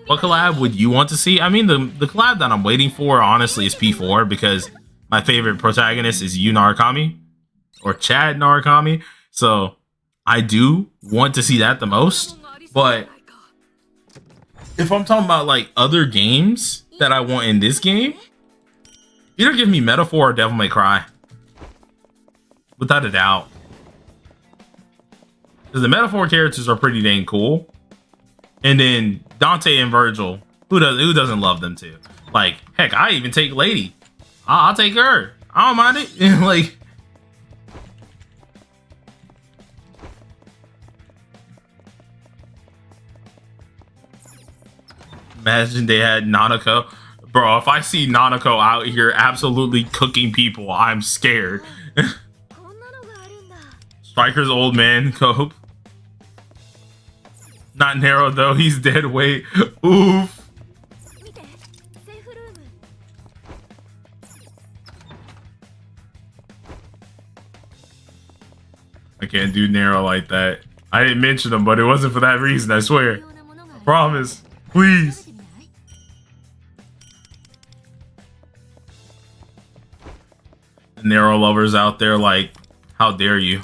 What collab would you want to see? I mean, the collab that I'm waiting for, honestly, is P4, because my favorite protagonist is Yu Narukami, or Chad Narukami. So, I do want to see that the most, but... if I'm talking about like other games that I want in this game, either give me Metaphor or Devil May Cry. Without a doubt. Because the Metaphor characters are pretty dang cool. And then Dante and Virgil, who doesn't love them too? Like, heck, I even take Lady. I'll take her. I don't mind it. Like, imagine they had Nanako. Bro, if I see Nanako out here absolutely cooking people, I'm scared. Striker's old man cope. Not Nero though, he's dead weight. Oof. I can't do Nero like that. I didn't mention him, but it wasn't for that reason, I swear. I promise. Please. Nero lovers out there, like, how dare you?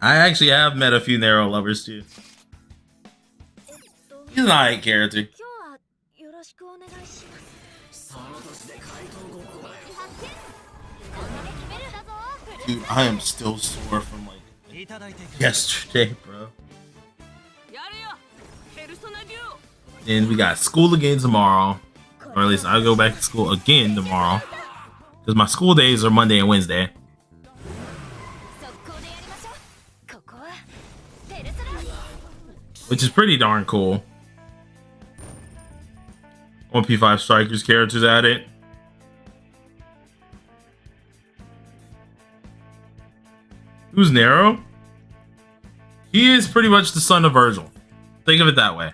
I actually have met a few Nero lovers too. He's an alright character. Dude, I am still sore from like yesterday, bro. And we got school again tomorrow, or at least I'll go back to school again tomorrow, because my school days are Monday and Wednesday, which is pretty darn cool. One P5 Strikers characters at it. Who's Nero? He is pretty much the son of Virgil. Think of it that way.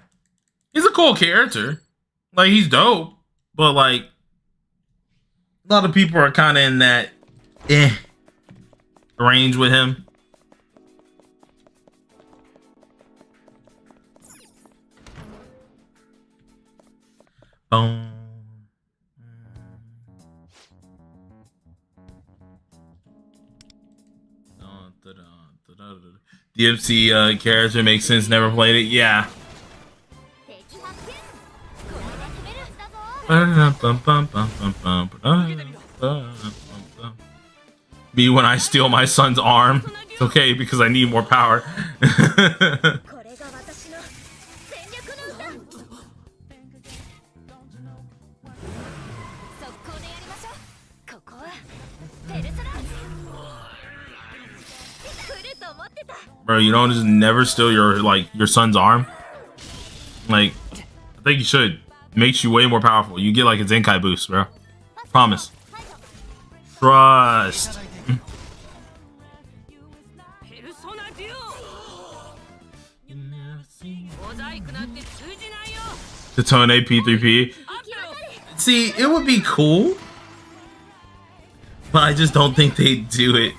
He's a cool character. Like, he's dope. But, like, a lot of people are kind of in that range with him. DMC character makes sense. Never played it. Yeah. Me when I steal my son's arm. It's okay because I need more power. Bro, you don't just never steal your son's arm. Like, I think you should. It makes you way more powerful. You get like a Zenkai boost, bro. Promise. Trust. Katone P3P. See, it would be cool, but I just don't think they'd do it.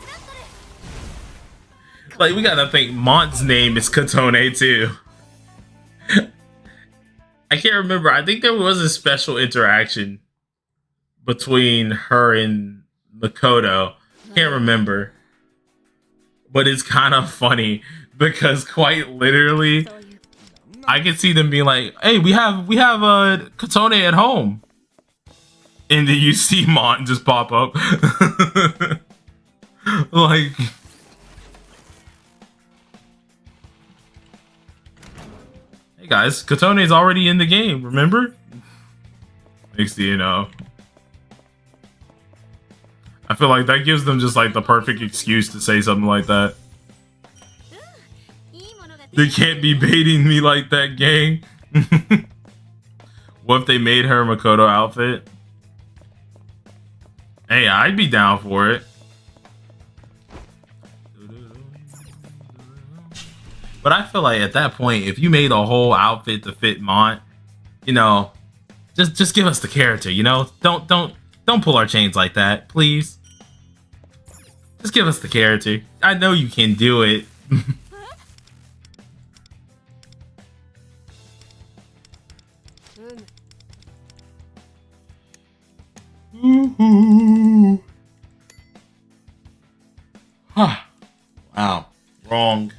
Like, we gotta think Mont's name is Katone too. I can't remember. I think there was a special interaction between her and Makoto. Can't remember. But it's kind of funny because quite literally, I can see them being like, "Hey, we have Katone at home," and then you see Mont just pop up, like. Hey guys, Katone's already in the game. Remember? Next thing you know, I feel like that gives them just like the perfect excuse to say something like that. They can't be baiting me like that, gang. What if they made her Makoto outfit? Hey, I'd be down for it. But I feel like at that point, if you made a whole outfit to fit Mont, you know, just give us the character, you know? Don't pull our chains like that, please. Just give us the character. I know you can do it. Huh. Wow. Wrong.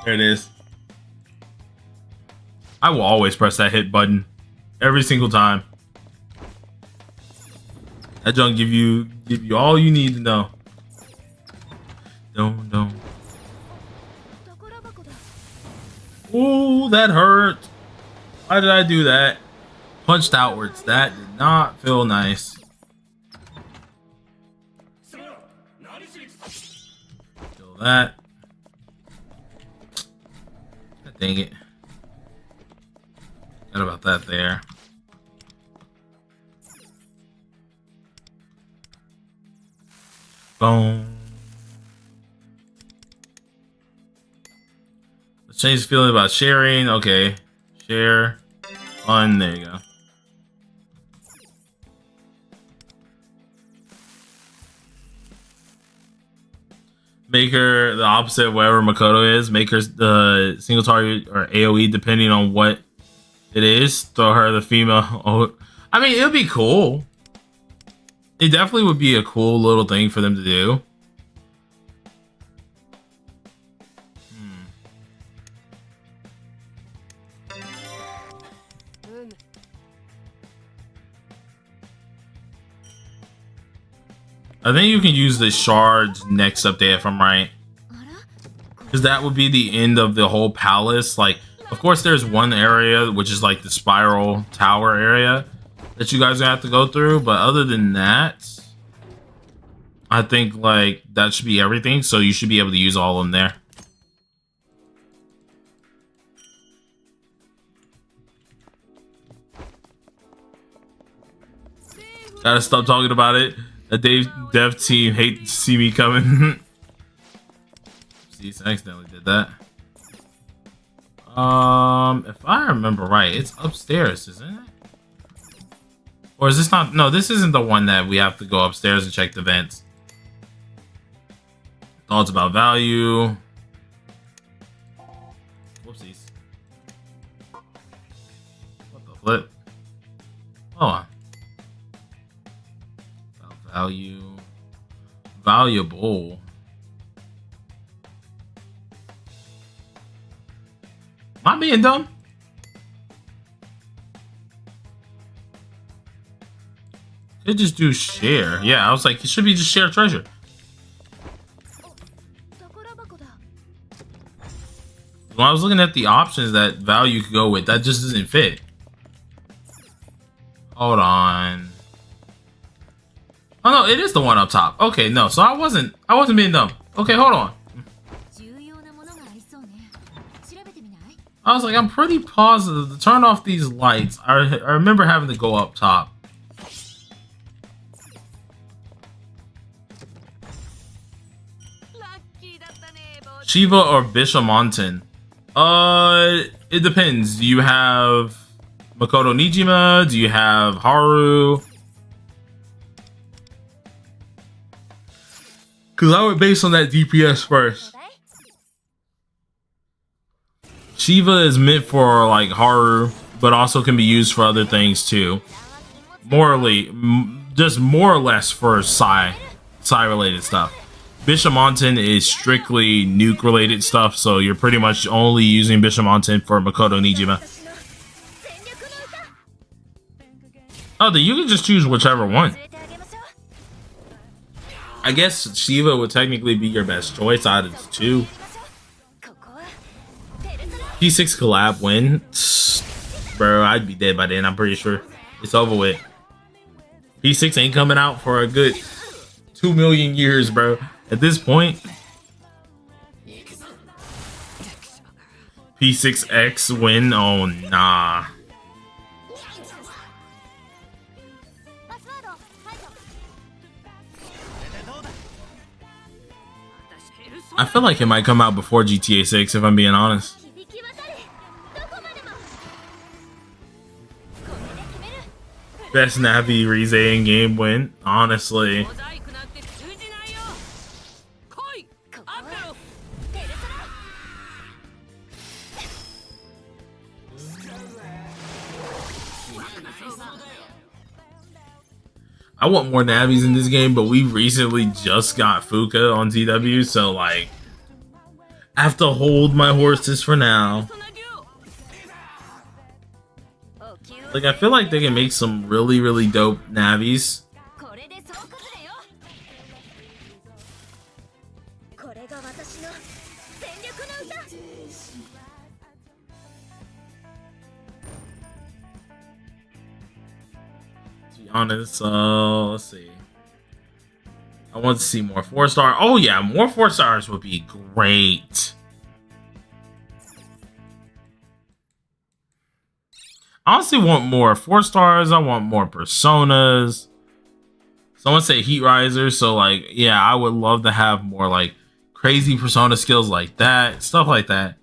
There it is. I will always press that hit button. Every single time. That junk give you all you need to know. Don't. Ooh, that hurt. Why did I do that? Punched outwards. That did not feel nice. Kill that. Dang it. Forgot about that there. Boom. Let's change the feeling about sharing. Okay. Share. Fun. There you go. Make her the opposite of whatever Makoto is. Make her the single target or AoE depending on what it is. Throw her the female. Oh, I mean, it'll be cool. It definitely would be a cool little thing for them to do. I think you can use the shards next update if I'm right. Because that would be the end of the whole palace. Like, of course there's one area, which is like the spiral tower area that you guys have to go through. But other than that, I think like that should be everything. So you should be able to use all of them there. Gotta stop talking about it. The dev team hate to see me coming. See, I accidentally did that. If I remember right, it's upstairs, isn't it? Or is this not? No, this isn't the one that we have to go upstairs and check the vents. Thoughts about value. Whoopsies. What the flip? Hold on. Value. Valuable. Am I being dumb? Could just do share. Yeah, I was like, it should be just share treasure. When I was looking at the options that value could go with, that just doesn't fit. Hold on. Oh no, it is the one up top. Okay, no, so I wasn't being dumb. Okay, hold on. I was like, I'm pretty positive to turn off these lights. I remember having to go up top. Shiva or Bishamonten? It depends. Do you have Makoto Nijima? Do you have Haru? Because I would base on that DPS first. Shiva is meant for like Haru, but also can be used for other things too. Just more or less for Psy related stuff. Bishamonten is strictly nuke related stuff, so you're pretty much only using Bishamonten for Makoto Nijima. Oh, then you can just choose whichever one. I guess Shiva would technically be your best choice out of the two. P6 collab win. Bro, I'd be dead by then, I'm pretty sure. It's over with. P6 ain't coming out for a good 2 million years, bro. At this point, P5X win. Oh, nah. I feel like it might come out before GTA 6, if I'm being honest. Best Navi Rize in game win, honestly. I want more Navis in this game, but we recently just got Fuka on TW, so like, I have to hold my horses for now. Like, I feel like they can make some really, really dope Navis. To be honest, let's see. I want to see more 4-star. Oh yeah, more 4 stars would be great. I honestly want more 4 stars. I want more personas. Someone say Heat Risers, so like, yeah, I would love to have more like crazy persona skills like that, stuff like that.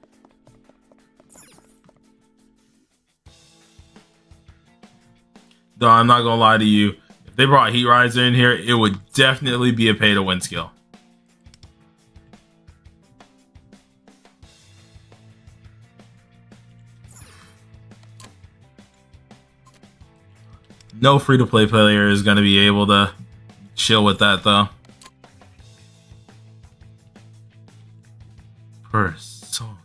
Though I'm not gonna lie to you, if they brought Heat Riser in here, it would definitely be a pay to win skill. No free-to-play player is going to be able to chill with that, though. Persona.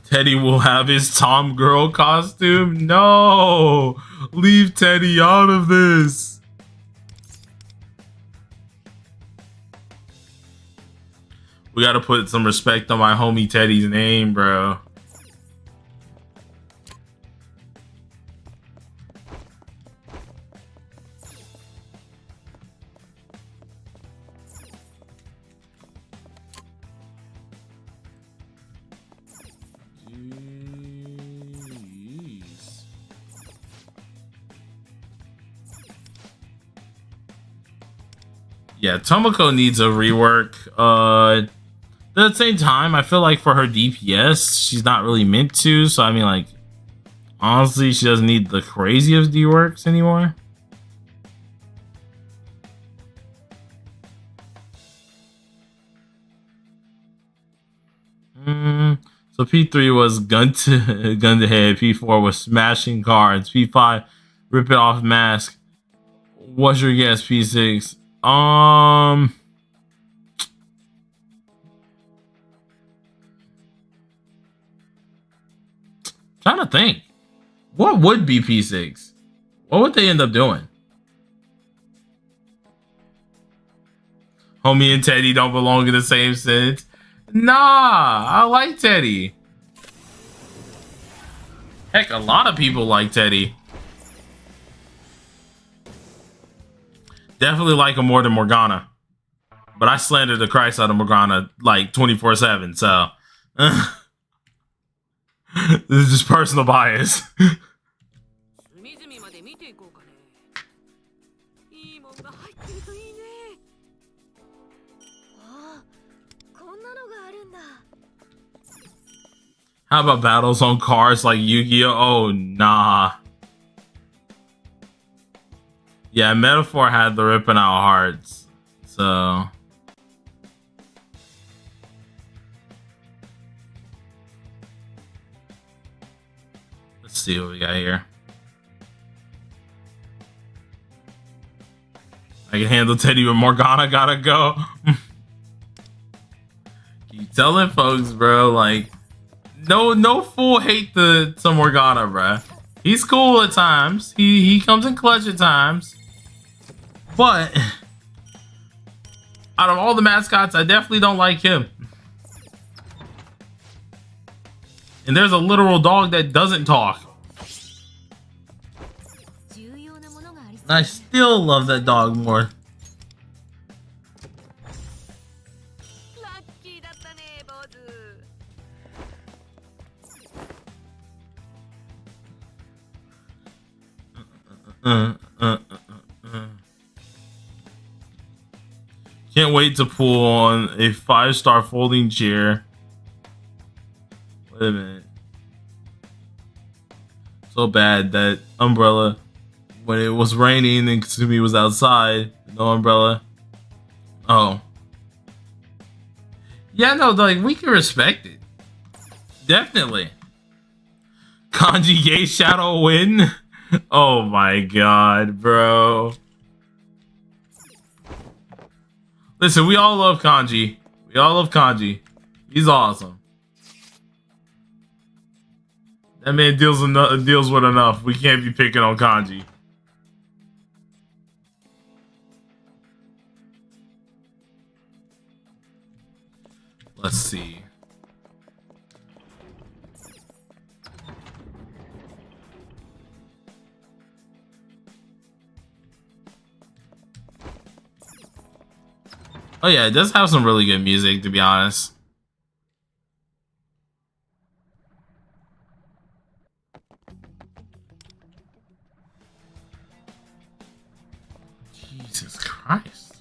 Teddy will have his Tom Girl costume? No! Leave Teddy out of this! We gotta put some respect on my homie Teddy's name, bro. Jeez. Yeah, Tomoko needs a rework. At the same time, I feel like for her DPS, she's not really meant to. So, I mean, like, honestly, she doesn't need the craziest D-works anymore. So P3 was gun to head. P4 was smashing cards. P5 ripping off mask. What's your guess, P6? Trying to think. What would be P6? What would they end up doing? Homie and Teddy don't belong in the same sentence. Nah, I like Teddy. Heck, a lot of people like Teddy. Definitely like him more than Morgana. But I slandered the Christ out of Morgana like 24/7, so this is just personal bias. How about battles on cards like Yu-Gi-Oh? Oh, nah. Yeah, Metaphor had the ripping out hearts, so let's see what we got here. I can handle Teddy, but Morgana gotta go. Keep telling folks, bro. Like, no full hate to Morgana, bro. He's cool at times. He comes in clutch at times. But out of all the mascots, I definitely don't like him. And there's a literal dog that doesn't talk. I still love that dog more. Can't wait to pull on a 5-star folding chair. Wait a minute. So bad that umbrella, when it was raining and Kasumi was outside, no umbrella. Oh. Yeah, no, like, we can respect it. Definitely. Kanji Gay Shadow win? Oh my god, bro. Listen, we all love Kanji. We all love Kanji. He's awesome. That man deals with enough. We can't be picking on Kanji. Let's see. Oh yeah, it does have some really good music, to be honest. Jesus Christ.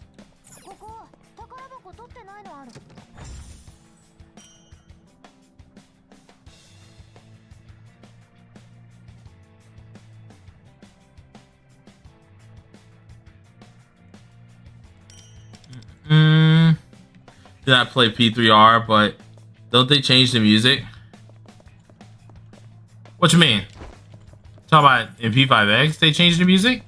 Did not play P3R, but don't they change the music? What you mean? Talk about in P5X they changed the music?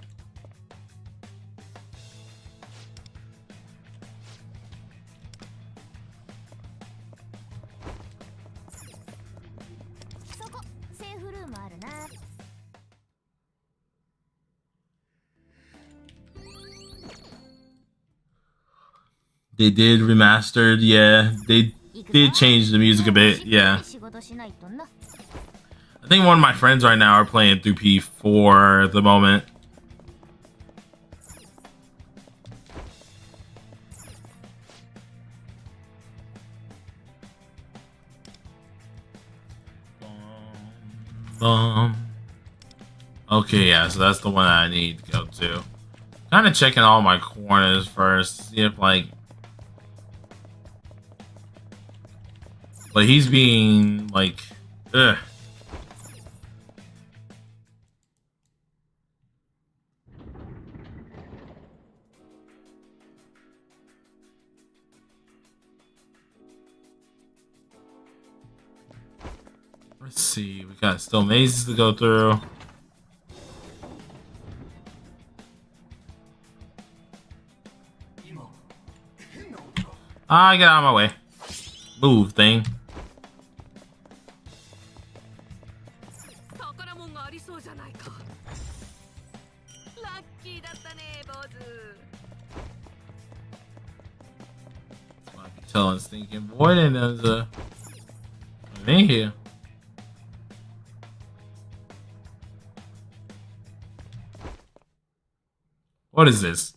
They did remastered, yeah. They did change the music a bit, yeah. I think one of my friends right now are playing through P4 at the moment. Okay, yeah, so that's the one I need to go to. Kind of checking all my corners first, see if like... But he's being like, ugh. Let's see, we got still mazes to go through. Ah, get out of my way. Move, thing. Telling stinking void and there's a in here. What is this?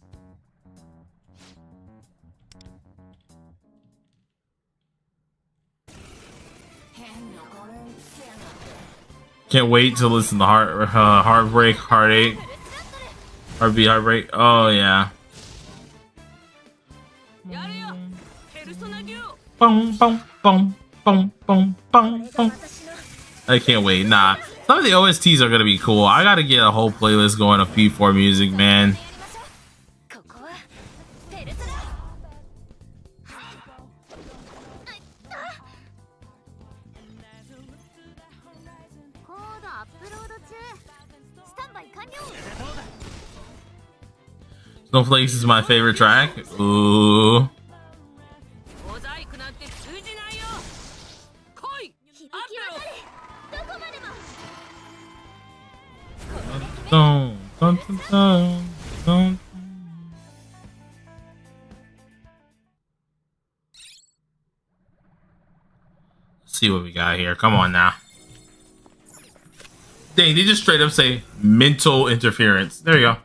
Can't wait to listen to Heartbreak, Heartache, Heartbeat, Heartbreak. Oh yeah. Boom, boom, boom, boom, boom, boom, boom. I can't wait. Nah, some of the OSTs are gonna be cool. I gotta get a whole playlist going of P4 music, man. Snowflakes is my favorite track. Ooh. Dun, dun, dun, dun, dun. Let's see what we got here. Come on now. Dang, they just straight up say mental interference. There you go.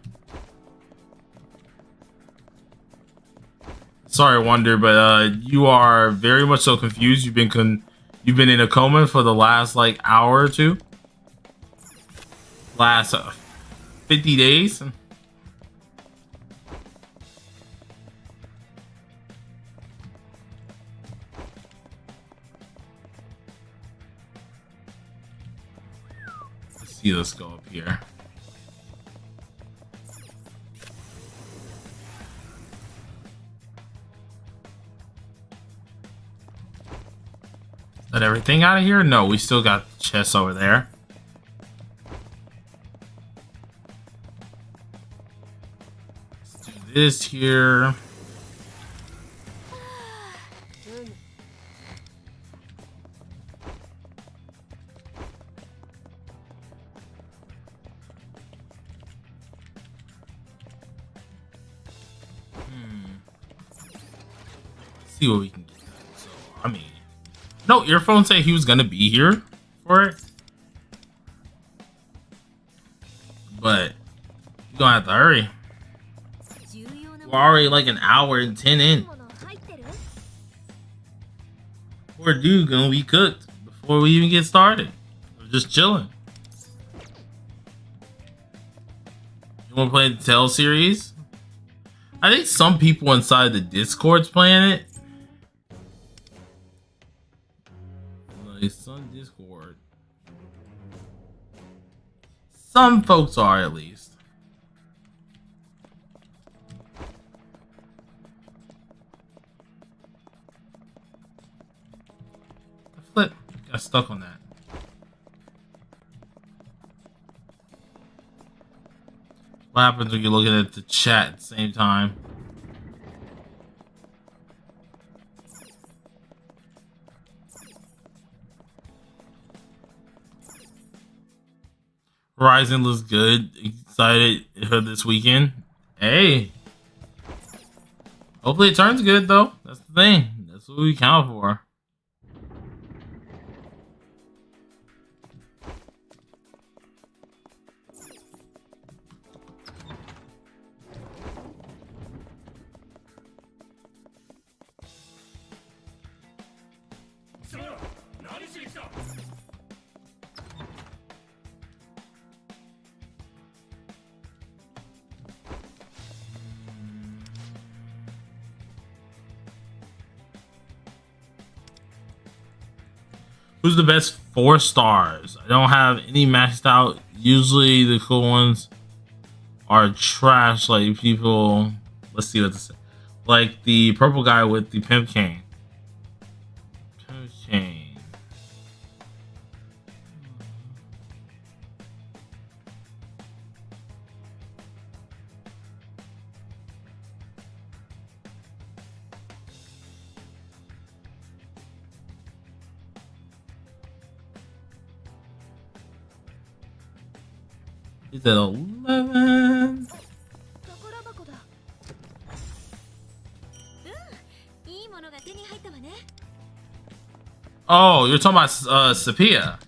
Sorry, Wonder, but you are very much so confused. You've been in a coma for the last like hour or two. Last 50 days. Let's see. Let's go up here. Let everything out of here? No, we still got the chest over there. Let's do this here. See what we can get. So, I mean, no, earphones say he was gonna be here for it, but you're gonna have to hurry. We're already like an hour and 10 in. Poor dude gonna be cooked before we even get started. We're just chilling. You wanna play the Tell series? I think some people inside the Discord's playing it. Like some Discord. Some folks are, at least. The flip got stuck on that. What happens when you're looking at the chat at the same time? Horizon looks good. Excited for this weekend. Hey. Hopefully it turns good, though. That's the thing. That's what we count for. Who's the best 4 stars? I don't have any maxed out. Usually the cool ones are trash. Like people, let's see what this is. Like the purple guy with the pimp cane. Pimp cane. He's at 11. Oh, you're talking about Sapia.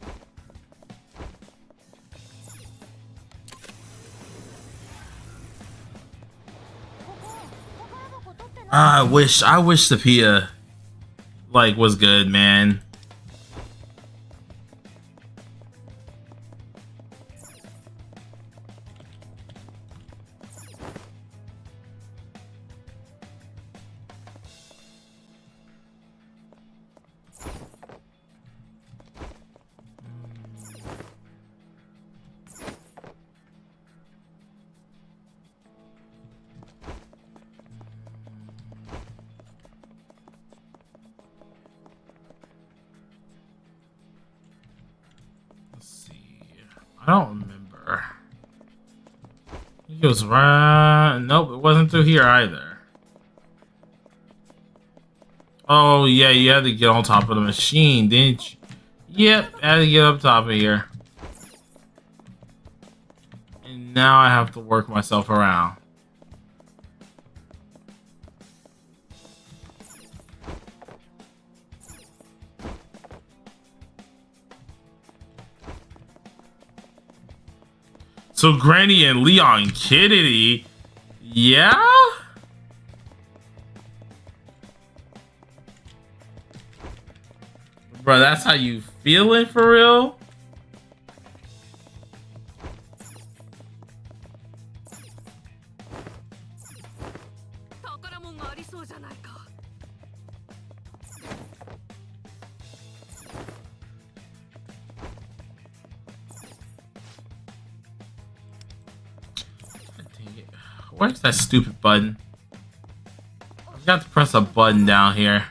I wish Sapia like was good, man. I don't remember. He was right. Nope, it wasn't through here either. Oh, yeah, you had to get on top of the machine, didn't you? Yep, I had to get up top of here. And now I have to work myself around. So Granny and Leon Kennedy, yeah? Bro, that's how you feeling for real? Where's that stupid button? I've got to press a button down here.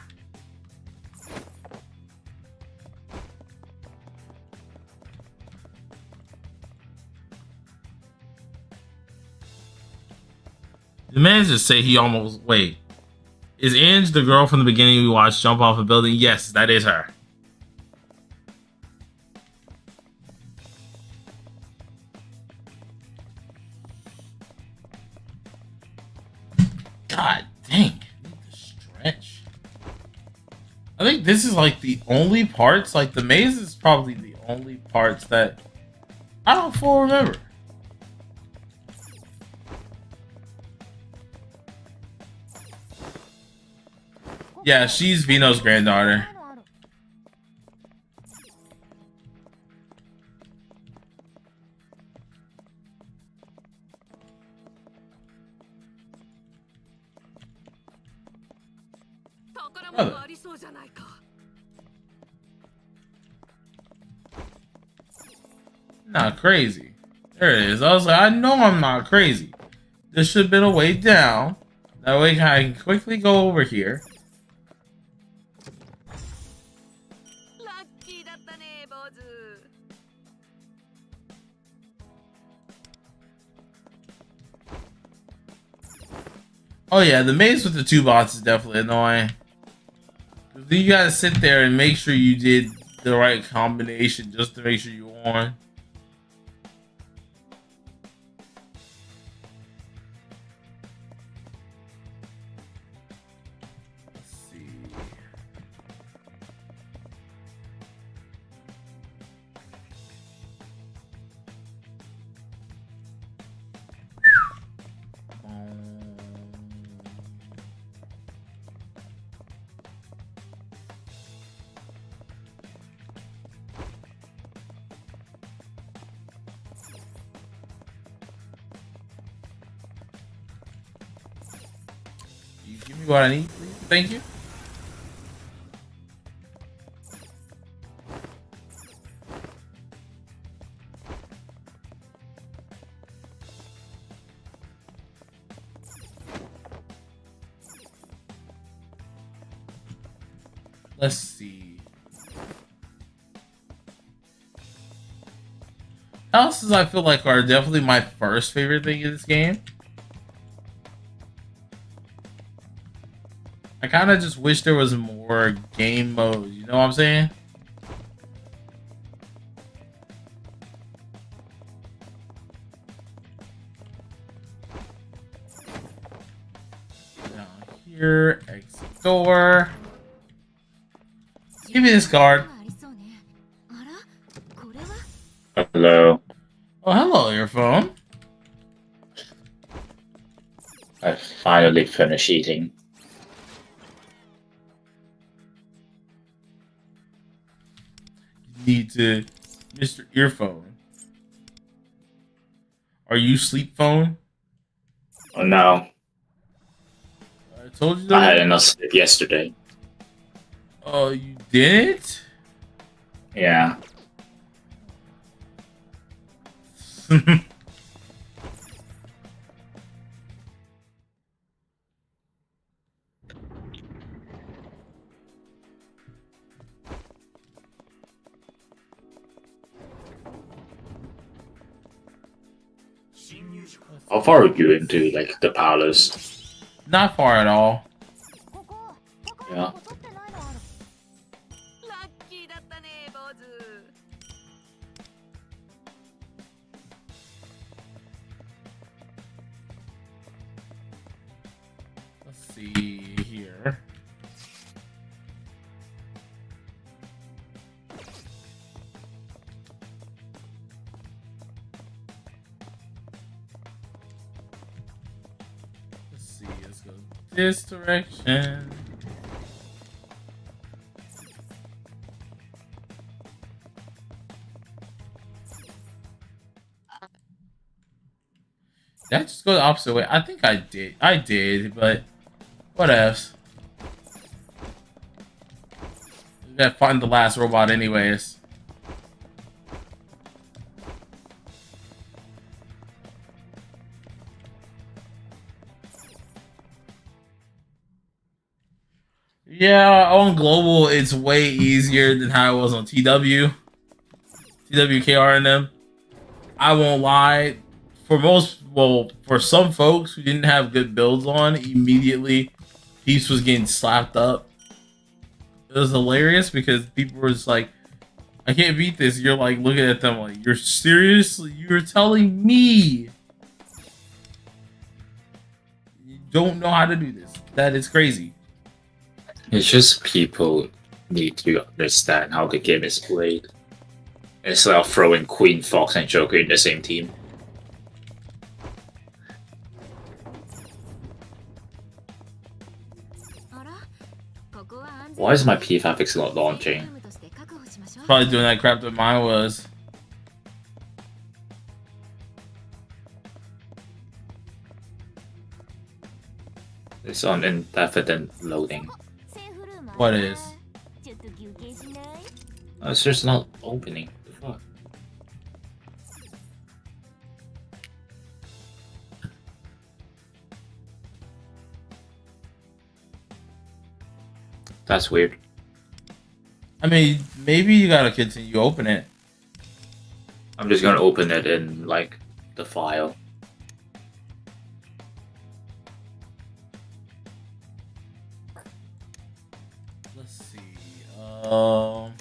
The man just say he almost... Wait. Is Ange the girl from the beginning we watched jump off a building? Yes, that is her. God dang. I need to stretch. I think this is like the only parts. Like the maze is probably the only parts that I don't fully remember. Yeah, she's Vino's granddaughter. Brother. Not crazy. There it is. I was like, I know I'm not crazy. There should have been a way down. That way I can quickly go over here. Oh yeah, the maze with the two bots is definitely annoying. Then you gotta sit there and make sure you did the right combination just to make sure you won. Let's see. You give me what I need, please? Thank you. Let's see. Houses I feel like are definitely my first favorite thing in this game. I kind of just wish there was more game modes, you know what I'm saying? Down here, exit door. Give me this card. Hello. Oh, hello, earphone. I finally finished eating. Need to, Mr. Earphone. Are you sleep phone? Oh no. I told you I that. had enough sleep yesterday. Oh, you didn't? Yeah. How far are you into like the palace? Not far at all. Yeah. Let's see here. Let's see. Let's go this direction. Did I just go the opposite way? I think I did. I did, but what else? We gotta find the last robot anyways. Yeah, on global, it's way easier than how it was on TW. TWKR and them. I won't lie. For some folks who didn't have good builds on, immediately Peace was getting slapped up. It was hilarious because people were just like, I can't beat this. You're like looking at them like, you're seriously, you're telling me you don't know how to do this. That is crazy. It's just people need to understand how the game is played. Instead of throwing Queen, Fox, and Joker in the same team. Why is my P5X not launching? Probably doing that crap that mine was. It's on indefinite loading. What is? It's just not opening. The fuck? That's weird. I mean, maybe you gotta continue open it. I'm just gonna open it in like the file. Let's see. Oh.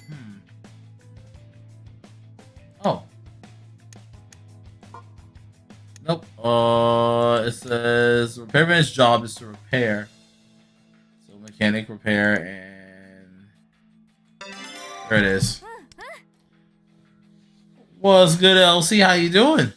Nope. It says repairman's job is to repair. So mechanic repair and there it is. What's good, LC? How you doing?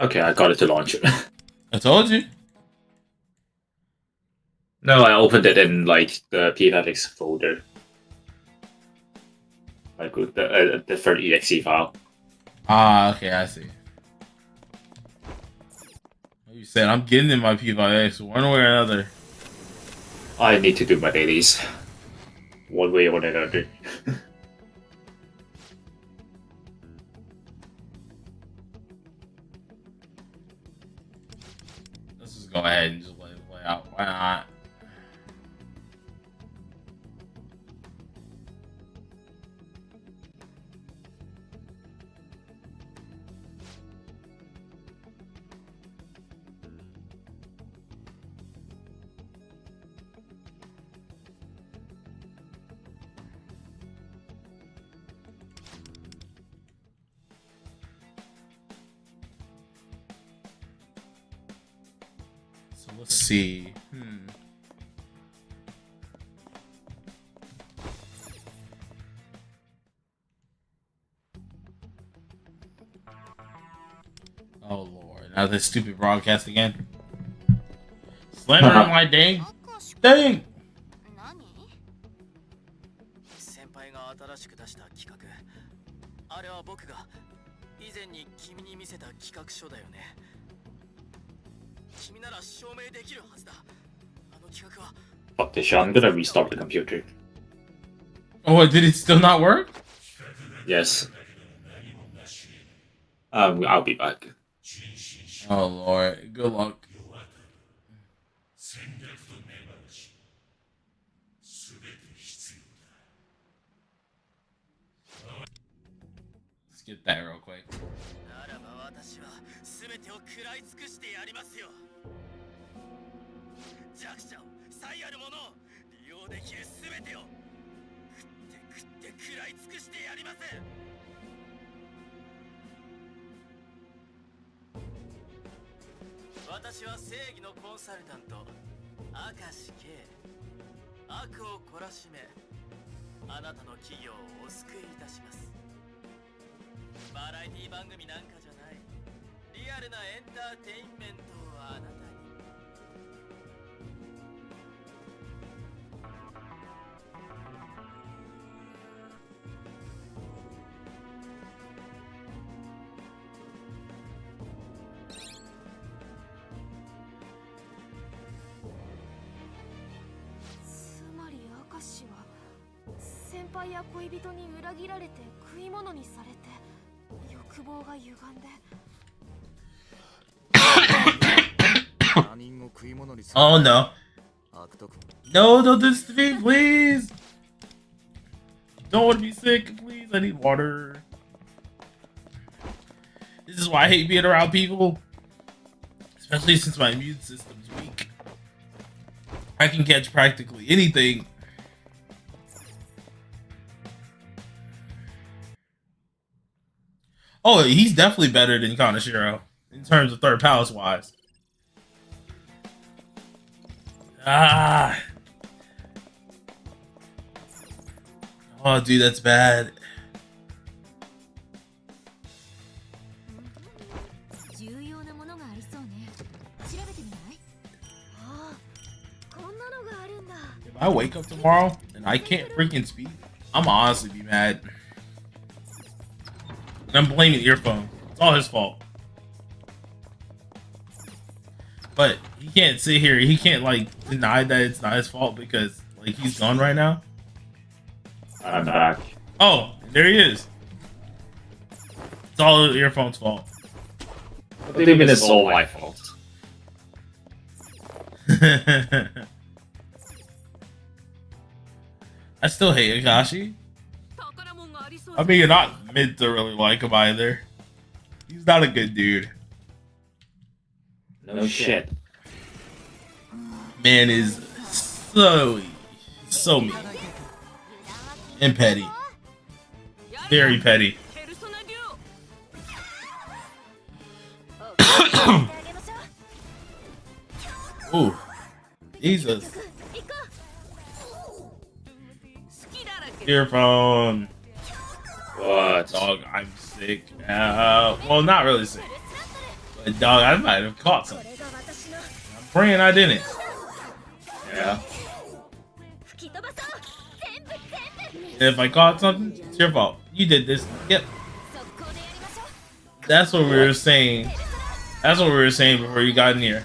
Okay, I got it to launch it. I told you. No, I opened it in like the P5X folder. Like with the third exe file. Ah, okay, I see. You said I'm getting in my P5X one way or another. I need to do my dailies. One way or another. Let's just go ahead and just let it play out. Why not? So let's see. Oh lord, now this stupid broadcast again. Slander on my dang thing. 先輩が新しく出した企画。あれは僕が以前に君に見せた企画書だよね。君なら証明できるはずだ。あの企画は。Fuck this shit, I'm gonna restart the computer. Oh, what, did it still not work? Yes. I'll be back. Oh Lord, good luck. Skip that real quick. ならば私は全てを食らい尽くしてやりますよ。弱者を才ある者を利用できる全てを食って食らい尽くしてやります。私は正義のコンサルタント明石圭。悪を懲らしめあなたの企業をお救いいたします。バラエティ番組なんかじゃないリアルなエンターテインメントをあなたに。つまり明石は先輩や恋人に裏切られて食い物にされて欲望が歪んで Oh no. No, don't do this to me, please. Don't want to be sick, please. I need water. This is why I hate being around people. Especially since my immune system's weak. I can catch practically anything. Oh, he's definitely better than Kanashiro in terms of third palace wise. Ah. Oh, dude, that's bad. 重要なものがありそうね。調べてみない？ああ、こんなのがあるんだ。 If I wake up tomorrow and I can't freaking speak, I'm gonna honestly be mad. And I'm blaming Earphone. It's all his fault. But he can't sit here. He can't like deny that it's not his fault because like he's gone right now. I'm back. Oh, there he is. It's all Earphone's fault. What do you mean it's all my fault? I still hate Akashi. I mean, you're not meant to really like him either. He's not a good dude. No shit. Man is so mean and petty. Very petty. Ooh, Jesus. Earphone. What? Dog, I'm sick. Well, not really sick. But dog, I might have caught something. I'm praying I didn't. Yeah. If I caught something, it's your fault. You did this. Yep. That's what we were saying. That's what we were saying before you got in here.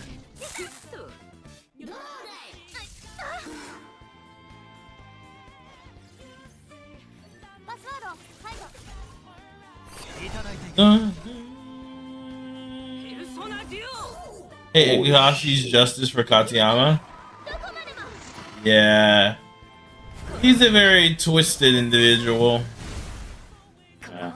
Hey, Igahashi's justice for Katayama. Yeah. He's a very twisted individual. Yeah.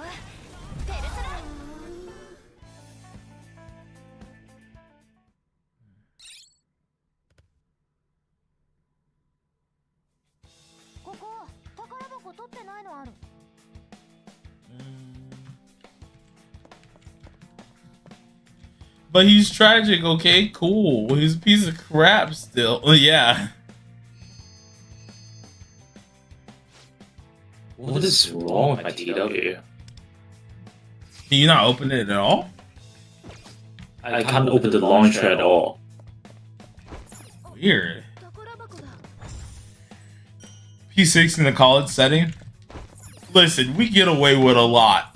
But he's tragic, okay? Cool. He's a piece of crap still. Yeah. What is wrong with my TW? Can you not open it at all? I can't open the launcher at all. Weird. P6 in the college setting? Listen, we get away with a lot.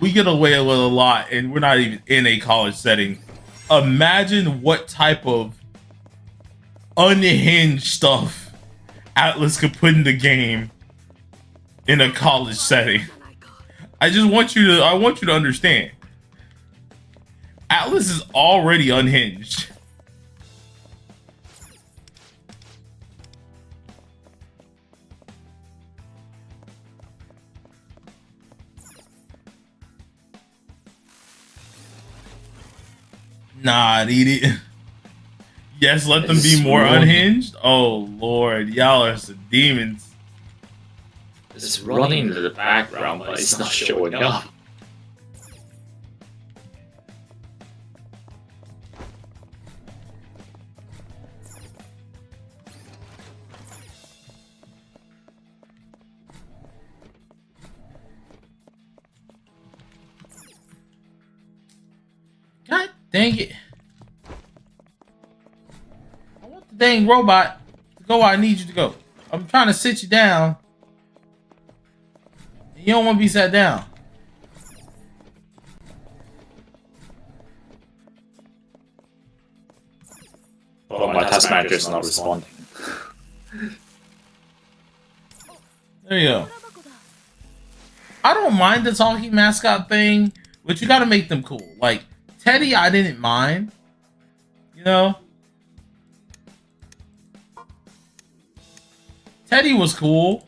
We get away with a lot, and we're not even in a college setting. Imagine what type of unhinged stuff Atlas could put in the game in a college setting. I want you to understand. Atlas is already unhinged. Nah, Edie. Yes, let them be more unhinged. Oh Lord, y'all are some demons. It's running in the background, but it's not showing up. God dang it. I want the dang robot to go where I need you to go. I'm trying to sit you down. And you don't want to be sat down. Oh, my task manager is not responding. There you go. I don't mind the talking mascot thing, but you gotta make them cool. Like, Teddy, I didn't mind. You know? Teddy was cool.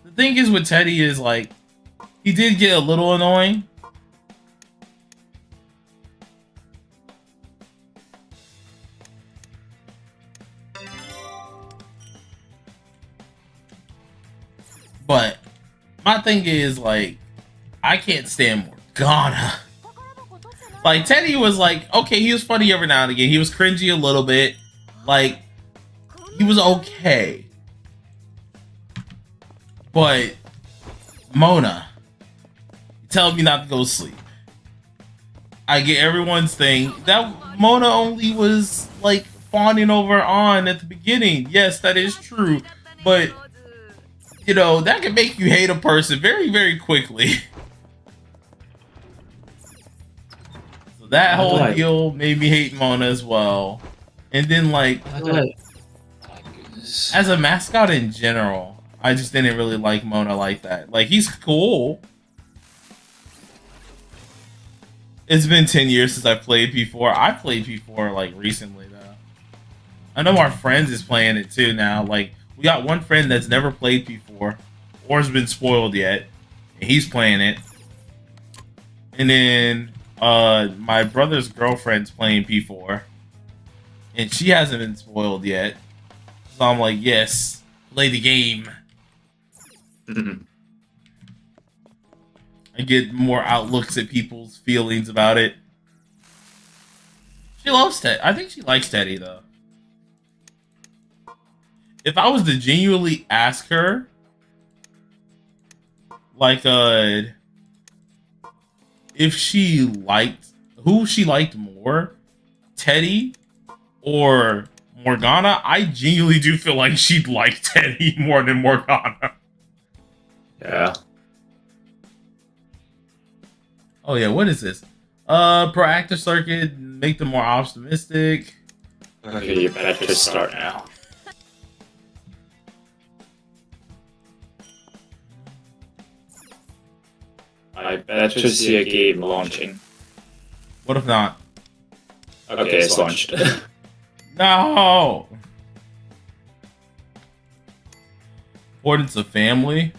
The thing is with Teddy is, like, he did get a little annoying. But my thing is, like, I can't stand Morgana. Like, Teddy was like, okay, he was funny every now and again. He was cringy a little bit. Like, he was okay. But Mona, tell me not to go sleep. I get everyone's thing. That Mona only was, like, fawning over on at the beginning. Yes, that is true. But you know, that can make you hate a person very, very quickly. So that whole deal made me hate Mona as well. And then, like, as a mascot in general, I just didn't really like Mona like that. Like, he's cool. It's been 10 years since I played P4. I played P4, like, recently, though. I know our friends is playing it, too, now. Like, we got one friend that's never played P4 or has been spoiled yet, and he's playing it. And then my brother's girlfriend's playing P4, and she hasn't been spoiled yet. So I'm like, yes, play the game. I get more outlooks at people's feelings about it. She loves Teddy. I think she likes Teddy, though. If I was to genuinely ask her, like, if she liked, who she liked more, Teddy or Morgana, I genuinely do feel like she'd like Teddy more than Morgana. Yeah. Oh yeah, what is this? Proactive circuit, make them more optimistic. Okay, you better just start now. I bet to see a game launching. What if not? Okay, it's launched. No! Importance of family?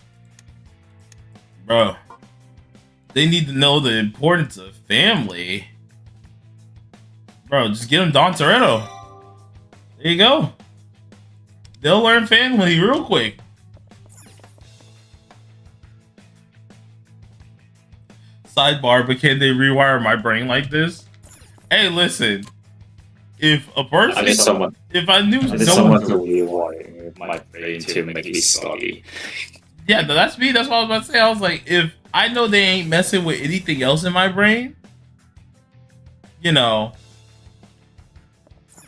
Bro. They need to know the importance of family. Bro, just get them Don Toretto. There you go. They'll learn family real quick. Sidebar, but can they rewire my brain like this? Hey, listen. If a person, I need someone. If I knew someone to rewire my brain to make me study. Yeah, that's me. That's what I was about to say. I was like, if I know they ain't messing with anything else in my brain, you know,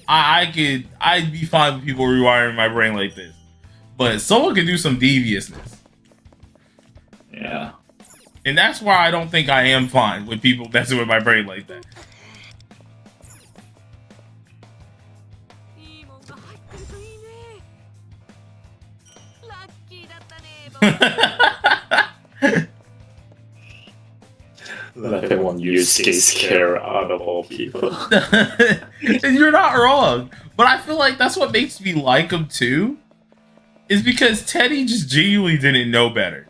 I'd be fine with people rewiring my brain like this. But someone could do some deviousness. Yeah. And that's why I don't think I am fine with people messing with my brain like that. Everyone Yusuke scare out of all people. And you're not wrong. But I feel like that's what makes me like him too. Is because Teddy just genuinely didn't know better.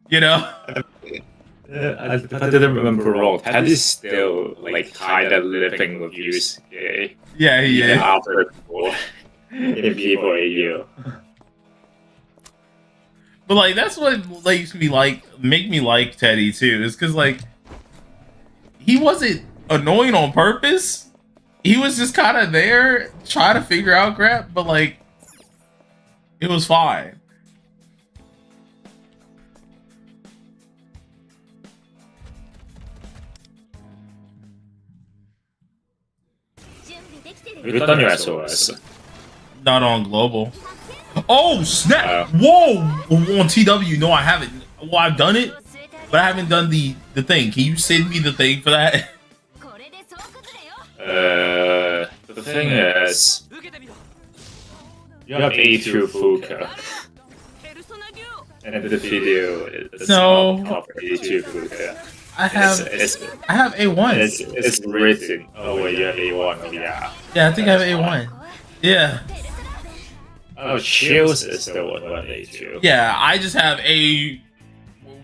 You know? I didn't remember wrong. Teddy's still like kind of living with Yusuke. Yeah, he is. After in P4AU. But like that's what makes me make me like Teddy too. Is because like he wasn't annoying on purpose. He was just kind of there trying to figure out crap, but like it was fine. Not on global. Oh snap! Whoa! On TW, no, I haven't. Well, I've done it, but I haven't done the thing. Can you send me the thing for that? The thing is, you have A2 Fuka, and the video is No. not covered A2 Fuka. I have A1. It's written. Oh wait, you have A1. Oh yeah. Yeah, I think I have A1. Yeah. Oh, Chills is the one about A2. Yeah, I just have A.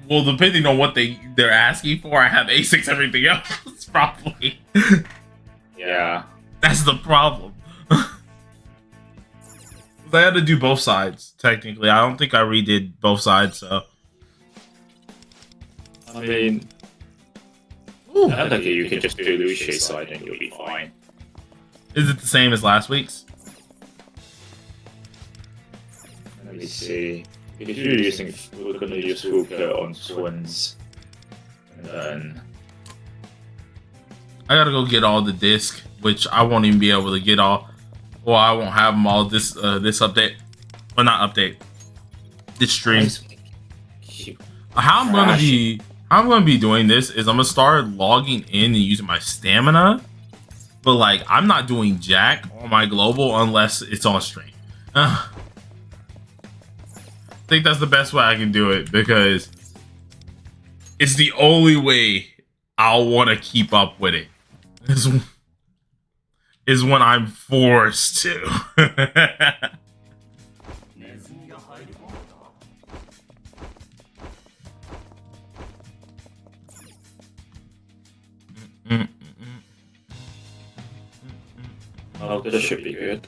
Well, depending on what they're asking for, I have A6 everything else, probably. Yeah. That's the problem. I had to do both sides, technically. I don't think I redid both sides, so. I mean, Ooh. I think you can just do Lucia side and you'll be fine. Is it the same as last week's? Let me see. If you're using, we're gonna use Fuka on twins, and then I gotta go get all the disc, which I won't even be able to get all. Well, I won't have them all this update, or not update. This stream. How I'm gonna be doing this is I'm gonna start logging in and using my stamina, but like I'm not doing jack on my global unless it's on stream. I think that's the best way I can do it because it's the only way I'll want to keep up with it. Is when I'm forced to. oh, this should be good.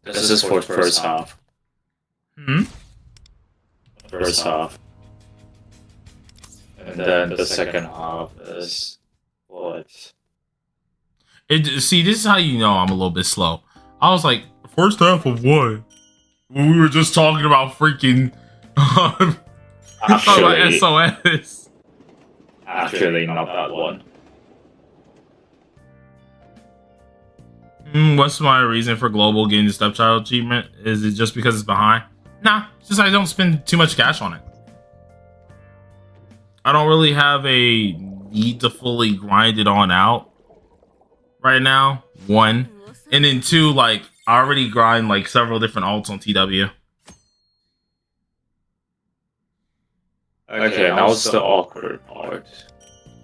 This is for the first half. First half. And then the second half is what? See, this is how you know I'm a little bit slow. I was like, first half of what? When we were just talking about freaking Actually, SOS. actually, not that one. What's my reason for global getting the stepchild achievement? Is it just because it's behind? Nah, it's just I don't spend too much cash on it. I don't really have a need to fully grind it on out right now. One. And then two, like, I already grind like several different alts on TW. Okay, now it's the awkward part.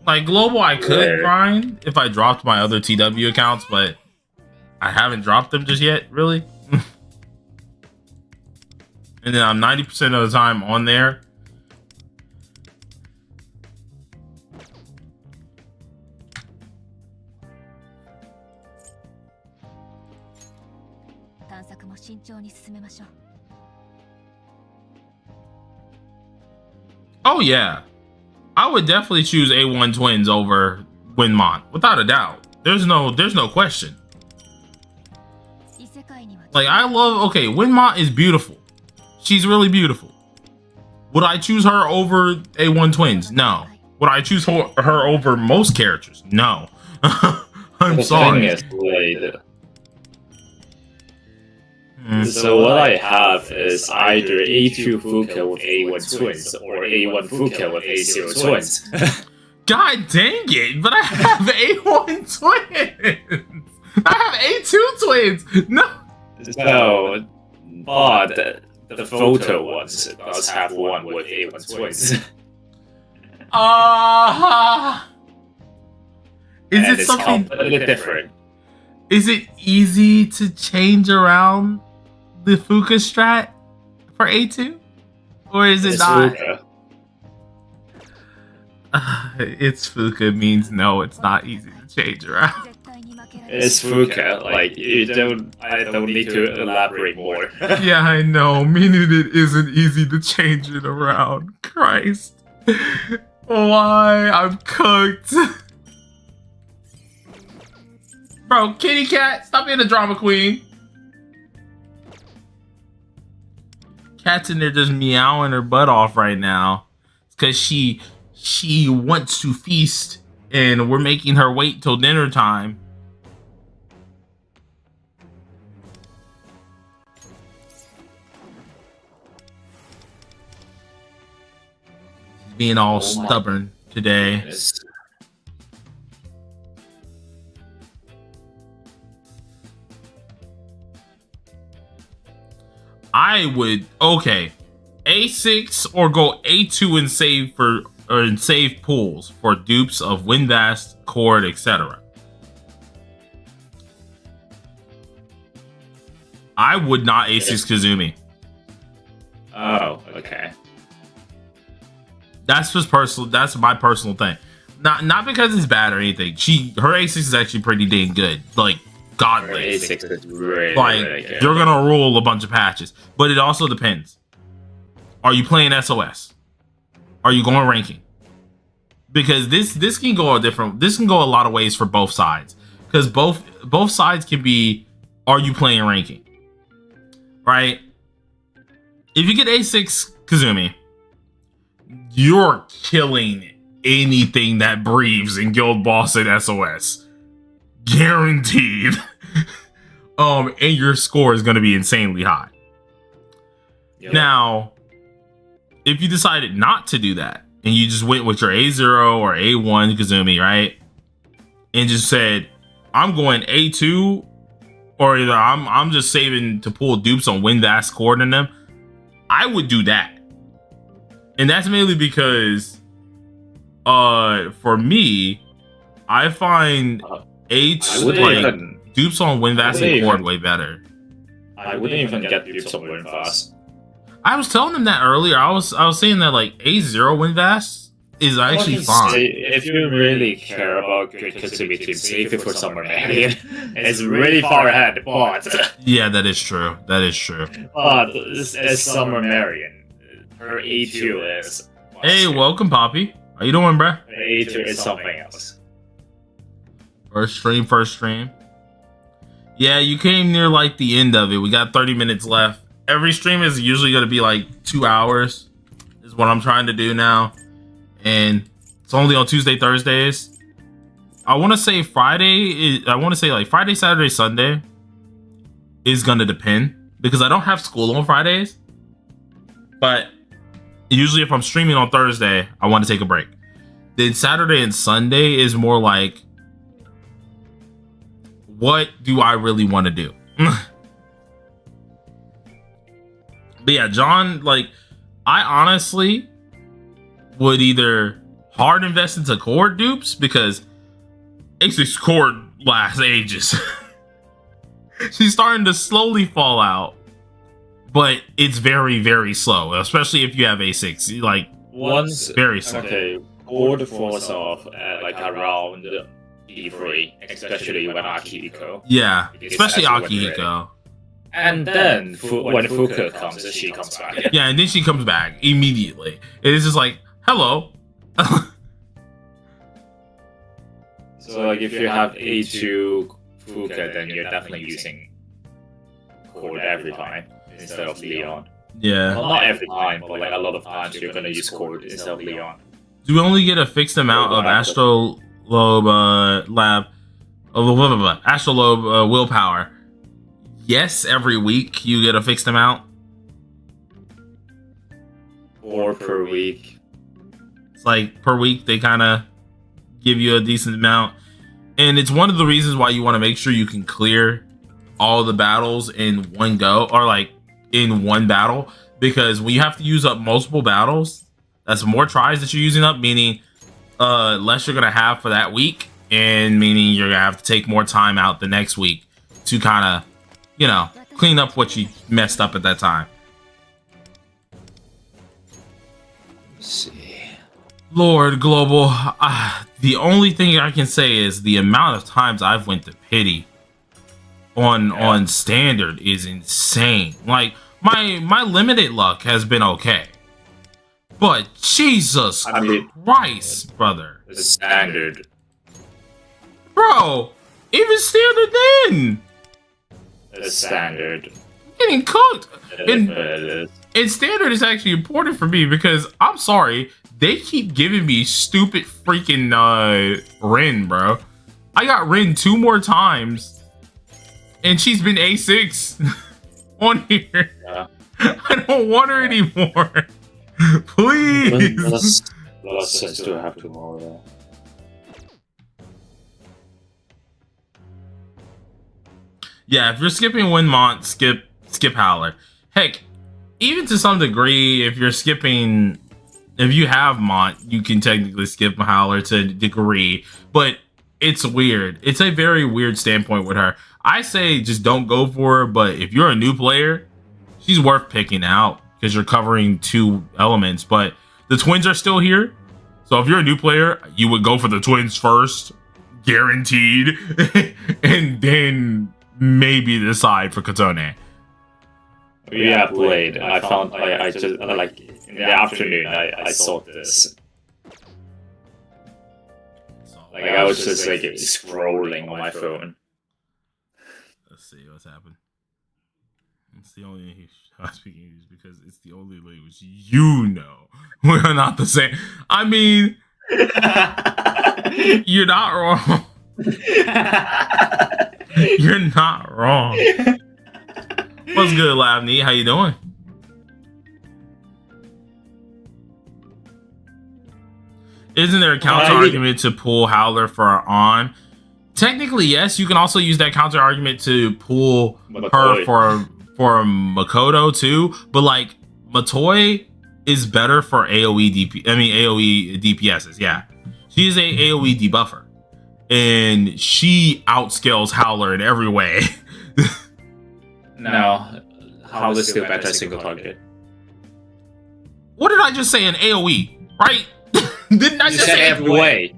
Like, global, I could Where? grind if I dropped my other TW accounts, but I haven't dropped them just yet, really. And then I'm 90% of the time on there. Oh yeah, I would definitely choose A1 Twins over Winmont, without a doubt. There's no question. Like, I love, okay, Winmont is beautiful. She's really beautiful. Would I choose her over A1 Twins? No. Would I choose her over most characters? No. I'm sorry. So what I have is either A2 Fuka with A1 Twins or A1 Fuka with A0 Twins. God dang it, but I have A1 Twins! I have A2 Twins! No! No, but the photo ones does have one with A1 Twins. Is And it it's something? completely different. Is it easy to change around the Fuka strat for A2? Or is it It's not? Fuka. It's Fuka means no, it's not easy to change around. 絶対に負けられない It's Fuka. Like I don't need to elaborate more. Yeah, I know. Meaning it isn't easy to change it around. Christ. Why? I'm cooked. Bro, kitty cat, stop being a drama queen. Cat's in there just meowing her butt off right now. Because she wants to feast and we're making her wait till dinner time. Being all stubborn today. It's- I would A6 or go A2 and save pools for dupes of Windvast, Cord, etc. I would not A6 Kazumi. Oh, okay. That's just personal. That's my personal thing. Not because it's bad or anything. Her A6 is actually pretty dang good. Like godly. A6 is really, Like really good. you're gonna rule a bunch of patches, but it also depends. Are you playing SOS? Are you going ranking? Because this can go a lot of ways for both sides. Because both sides can be, are you playing ranking? Right? If you get A6 Kazumi, you're killing anything that breathes in Guild Boss and SOS. Guaranteed. And your score is gonna be insanely high. Yep. Now, if you decided not to do that and you just went with your A0 or A1 Kazumi, right? And just said, I'm going A2, or either I'm just saving to pull dupes on Windvast, Cord in them, I would do that. And that's mainly because for me, I find A2 like dupes on Windvast and Cord way better. I wouldn't even get dupes on Windvast. I was telling them that earlier. I was saying that like A0 Windvast is actually fine. If you really care about good Kazumi team, save it for Summer Marion. It's really far ahead, but Yeah, that is true. That is true. it's Summer Marion. Her A2 is. Hey, welcome, Poppy. How you doing, bruh? Her A2 is something else. First stream. Yeah, you came near like the end of it. We got 30 minutes left. Every stream is usually going to be like 2 hours is what I'm trying to do now. And it's only on Tuesday, Thursdays. I want to say Friday, like Friday, Saturday, Sunday is going to depend because I don't have school on Fridays. But usually if I'm streaming on Thursday, I want to take a break. Then Saturday and Sunday is more like, what do I really want to do? But yeah, John, like, I honestly would either hard invest into Cord dupes because A6 Cord lasts ages. She's starting to slowly fall out, but it's very, very slow, especially if you have A6. Like, Once very slow. Okay, Cord falls off at like around E3, especially when Akihiko. Yeah, especially Because that's when Akihiko. And then when Fuka comes, she comes back. Yeah, and then she comes back immediately. It's just like, hello. So like if you have A2 Fuka, then you're definitely using Cord every time instead of Leon. Yeah. Well, not every time, but like a lot of times you're gonna use Cord instead of Leon. Do we only get a fixed amount of Astrolabe Astrolabe willpower? Yes, every week you get a fixed amount. 4 per week. It's like per week they kind of give you a decent amount. And it's one of the reasons why you want to make sure you can clear all the battles in one go or like in one battle. Because when you have to use up multiple battles, That's more tries that you're using up, meaning less you're gonna have for that week, and meaning you're gonna have to take more time out the next week to kind of, you know, clean up what you messed up at that time. Let's see. Lord Global, the only thing I can say is the amount of times I've went to pity on standard is insane. Like my limited luck has been okay, but Jesus Christ, brother, The standard. bro, even standard then The standard. getting cooked. It And standard is actually important for me because I'm sorry, they keep giving me stupid freaking Rin, bro. I got Rin 2 more times, and she's been A6 on here. Yeah. I don't want her anymore. Please. Let's still have tomorrow. Yeah, if you're skipping Windmont, skip Howler. Heck, even to some degree, if you have Mont, you can technically skip Howler to a degree, but it's weird. It's a very weird standpoint with her. I say just don't go for her, but if you're a new player, she's worth picking out because you're covering 2 elements, but the twins are still here. So if you're a new player, you would go for the twins first, guaranteed, and then maybe decide for Katone. Yeah, I played. I found I just like in the afternoon I saw this. Like I was just like scrolling on my phone. Let's see what's happened. It's the only I'm speaking English because it's the only language you know. We're not the same. I mean, you're not wrong. You're not wrong. What's good, Lavney? How you doing? Isn't there a counter argument to pull Howler for on? Technically, yes. You can also use that counter argument to pull her for Makoto too. But like Matoi is better for AOE DPSs. Yeah, she is a AOE debuffer, and she outscales Howler in every way. No, Howler's still better single target. What did I just say in AOE? Right? Didn't I just say every way?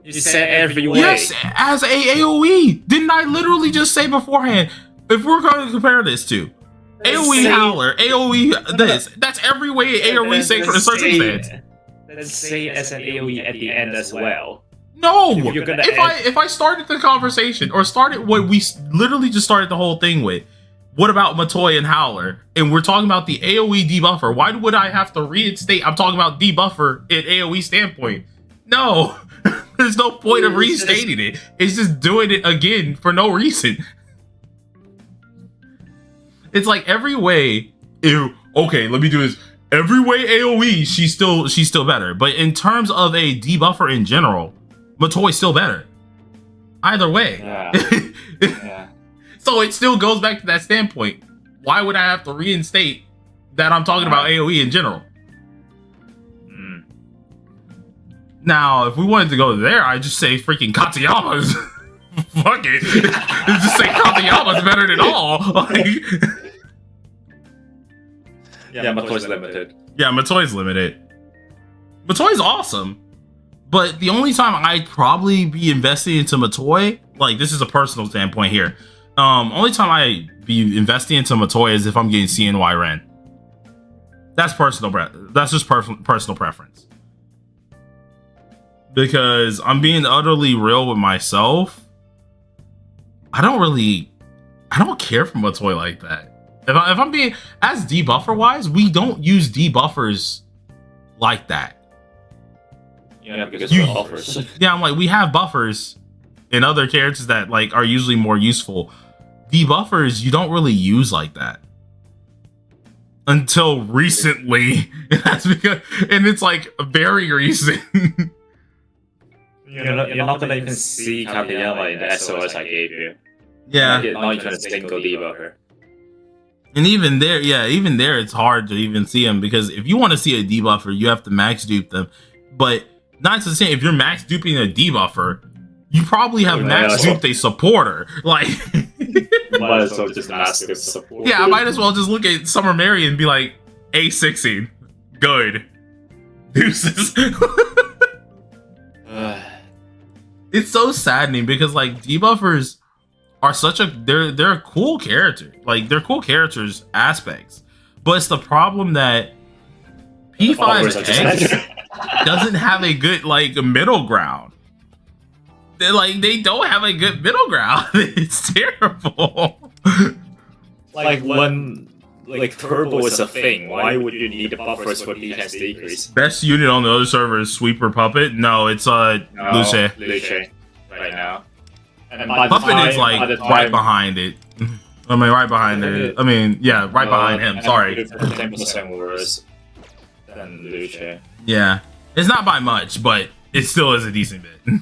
You said every way. Yes, as a AOE. Didn't I literally just say beforehand? If we're going to compare this to AOE Howler, AOE this, that's every way AOE circumstance. Let's say as an AOE at the end as well. No, if I started the conversation or started what we literally just started the whole thing with, what about Matoi and Howler? And we're talking about the AoE debuffer. Why would I have to reinstate? I'm talking about debuffer at AoE standpoint. No, there's no point of restating it. It's just doing it again for no reason. It's like every way. Okay, let me do this. Every way AoE, she's still better. But in terms of a debuffer in general, Matoi's still better. Either way. Yeah. Yeah. So it still goes back to that standpoint. Why would I have to reinstate that I'm talking about AoE in general? Mm. Now, if we wanted to go there, I'd just say freaking Katayama's. Fuck it. Just say Katayama's better than all. Like, yeah, Matoi's limited. yeah, Matoi's limited. Matoi's awesome. But the only time I'd probably be investing into Matoi, like this is a personal standpoint here. Only time I'd be investing into Matoi is if I'm getting CNY Ren. That's personal. That's just personal preference. Because I'm being utterly real with myself. I don't care for Matoi like that. If I'm being as debuffer wise, we don't use debuffers like that. Yeah, because we're buffers. Yeah, I'm like, we have buffers in other characters that like are usually more useful. Debuffers you don't really use like that until recently. That's because, and it's like very recent. You're not gonna even see Katayama in the SOS I gave you. Yeah. Not even a single debuffer. And even there, yeah, even there, it's hard to even see them because if you want to see a debuffer, you have to max dupe them. But not to say if you're max duping a debuffer, you probably have max duped a supporter. Like, might as well just max dupe support. yeah, I might as well just look at Summer Mary and be like, A6ing, good, deuces. It's so saddening because like debuffers are such a they're a cool character. Like they're cool characters aspects. But it's the problem that P5X doesn't have a good like middle ground. They don't have a good middle ground. It's terrible. Like when like turbo is a thing, why would you need buffers for defense decrease? Best unit on the other server is Sweeper Puppet. No, it's Luce. Luce right now. And by the Puppet time, is like right behind it. I mean, right behind it. I mean, yeah, right behind him. Sorry. 10% worse than Luce. Yeah, it's not by much, but it still is a decent bit.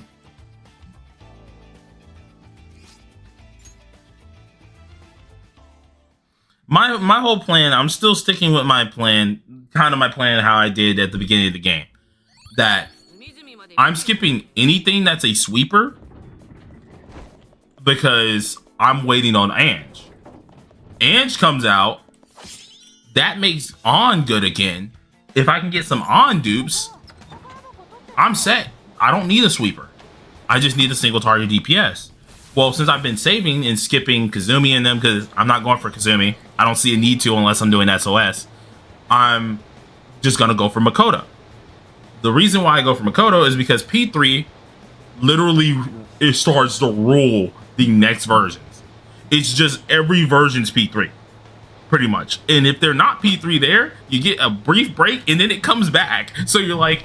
My whole plan, I'm still sticking with my plan, kind of my plan how I did at the beginning of the game. That I'm skipping anything that's a sweeper because I'm waiting on Ange. Ange comes out, that makes On good again. If I can get some On dupes, I'm set. I don't need a sweeper. I just need a single target DPS. Well, since I've been saving and skipping Kazumi and them because I'm not going for Kazumi, I don't see a need to unless I'm doing SOS. I'm just gonna go for Makoto. The reason why I go for Makoto is because P3 literally it starts to rule the next versions. It's just every version's P3, pretty much. And if they're not P3 there, you get a brief break and then it comes back. So you're like,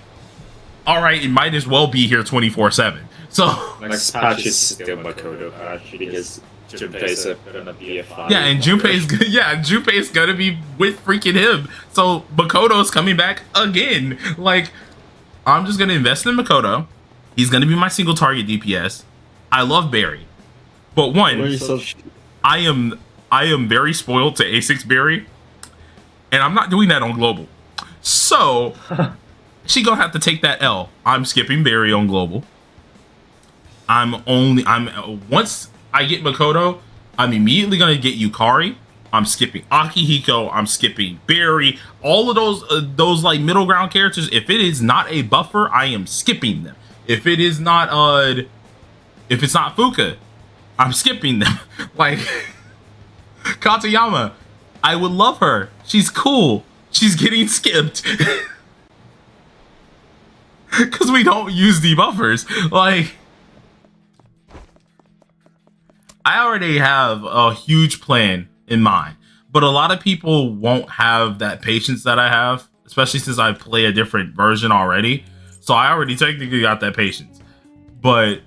all right, it might as well be here 24/7. So next patch is still Makoto patch because Junpei's gonna be a 5. yeah, and Junpei's gonna be with freaking him. So Makoto's coming back again. Like, I'm just gonna invest in Makoto. He's gonna be my single target DPS. I love Barry, but I am very spoiled to A6 Barry, and I'm not doing that on global. So she gonna have to take that L. I'm skipping Barry on global. Once I get Makoto, I'm immediately gonna get Yukari. I'm skipping Akihiko. I'm skipping Barry. All of those like middle ground characters. If it is not a buffer, I am skipping them. If it is not if it's not Fuka, I'm skipping them. Like Katayama, I would love her. She's cool. She's getting skipped because we don't use debuffers. Like, I already have a huge plan in mind, but a lot of people won't have that patience that I have, especially since I play a different version already. So I already technically got that patience, but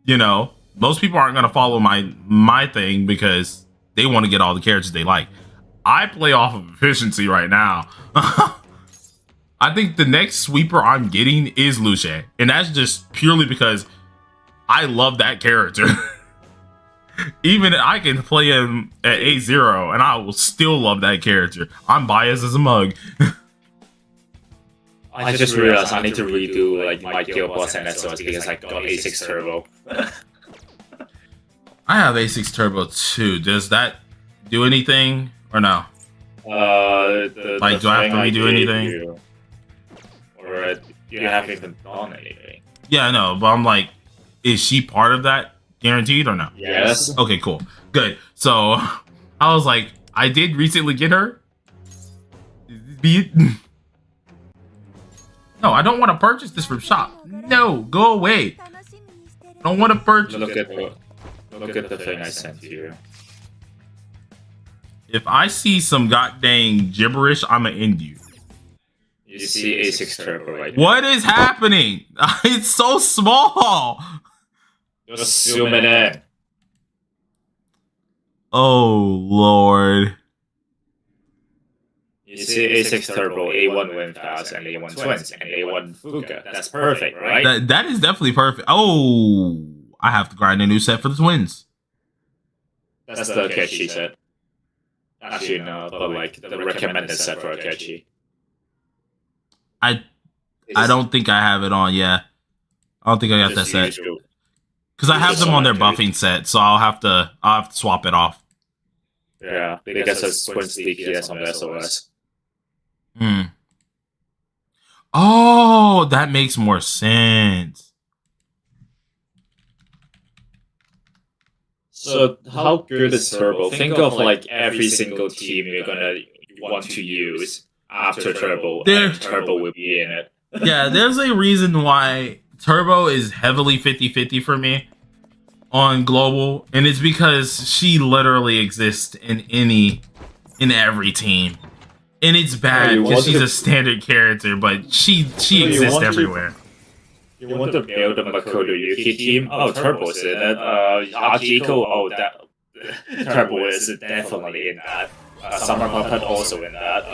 you know, most people aren't gonna follow my thing because they want to get all the characters they like. I play off of efficiency right now. I think the next sweeper I'm getting is Luce, and that's just purely because I love that character. Even I can play him at A0 and I will still love that character. I'm biased as a mug. I just realized I need to redo like my guild boss and SOS because I got A6 Turbo. I have A6 Turbo too. Does that do anything or no? Do I have to redo anything? Or you haven't even done anything. Yeah, I know, but I'm like, is she part of that? Guaranteed or no? Yes. Okay, cool. Good. So I was like, I did recently get her. No, I don't want to purchase this from shop. No, go away. I don't want to purchase. Look at the thing I sent you. If I see some goddamn gibberish, I'ma end you. You see A6 Turbo right What is happening? It's so small. Just zoom it in. Oh Lord. You see A6 Turbo, A1 Winfast, and A1 Twins, and A1 Fuka. That's perfect, right? That is definitely perfect. Oh, I have to grind a new set for the twins. That's the catch she said. Actually, no, but like the recommended set for Akechi. I don't think I have it on. Yeah, I don't think I got that set because I have them on their buffing set, so I'll have to swap it off. Yeah, because it's Twin Sleek PS on the SOS. Hmm. Oh, that makes more sense. So how good is Turbo? Think of like every single team you're gonna want to use after Turbo, and Turbo will be in it. Yeah, there's a reason why Turbo is heavily 50-50 for me on global, and it's because she literally exists in every team. And it's bad because she's a standard character, but she exists everywhere. You want to build a Makoto Yuki team? Oh, Turbo is in it. Akiko, oh, that Turbo is definitely in that. Summer Puppet also in that.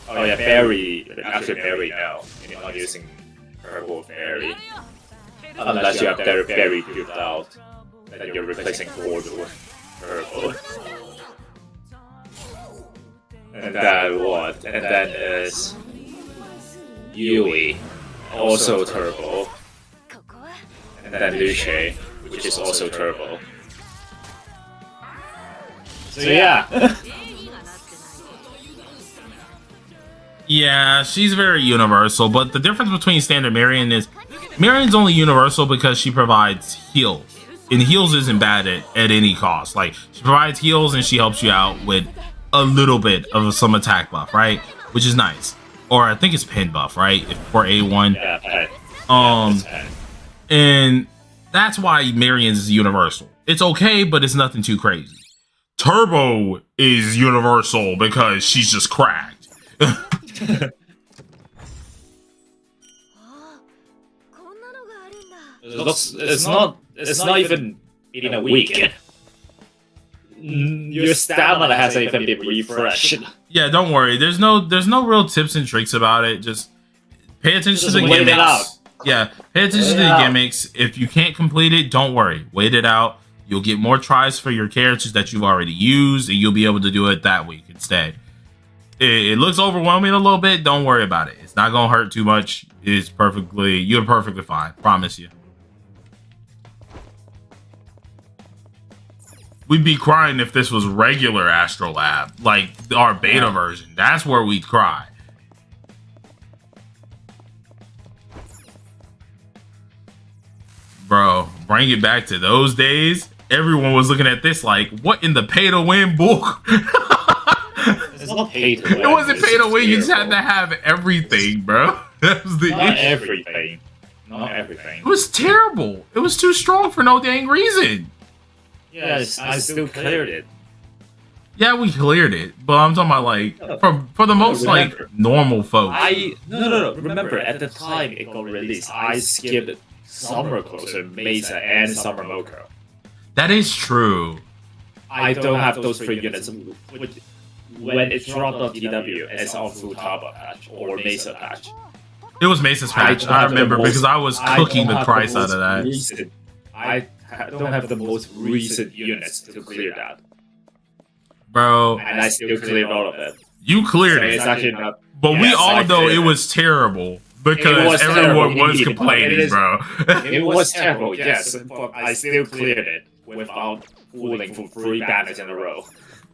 Oh yeah, Barry. Actually, Barry now. You're not using Turbo Barry unless you have Barry built out. Then you're replacing Ford with Turbo. And then what? And then is Yui, also Turbo. And then Luce, which is also Turbo. So yeah. Yeah, she's very universal, but the difference between standard Marion is Marion's only universal because she provides heals. And heals isn't bad at any cost. Like, she provides heals and she helps you out with a little bit of some attack buff, right? Which is nice. Or I think it's pin buff, right? For A1. Yeah, and that's why Marion's is universal. It's okay, but it's nothing too crazy. Turbo is universal because she's just cracked. It's not even in a week. Your stamina hasn't even been refreshed. Yeah, don't worry. There's no real tips and tricks about it. Just pay attention to the wait it gimmicks. out. Yeah, pay attention to the gimmicks. If you can't complete it, don't worry. Wait it out. You'll get more tries for your characters that you've already used, and you'll be able to do it that week instead. It looks overwhelming a little bit. Don't worry about it. It's not gonna hurt too much. You're perfectly fine. Promise you. We'd be crying if this was regular Astrolab, like our beta version. That's where we'd cry. Bro, bring it back to those days. Everyone was looking at this like, what in the pay to win book? It's not pay to win. It wasn't pay to win. You just had to have everything, bro. That was the Not issue. everything. Not everything. It was terrible. It was too strong for no dang reason. Yes, I still cleared it. Yeah, we cleared it, but I'm talking about like for the most like normal folks. No. Remember, at the time it got released, I skipped Summer Closer, Mesa, and Summer Moko. That is true. I don't have those 3 units. When it dropped on DW, it's on Futaba patch or Mesa patch. It was Mesa's patch. I remember because I was cooking the price out of that. I don't have the most recent units to clear that. Bro. And I still cleared all of it. You cleared So it. it's actually not. But we Yes, all I know cleared it it. was terrible because everyone terrible, was indeed. complaining, bro. It was terrible, yes, but I still cleared it without falling for 3 banners in a row.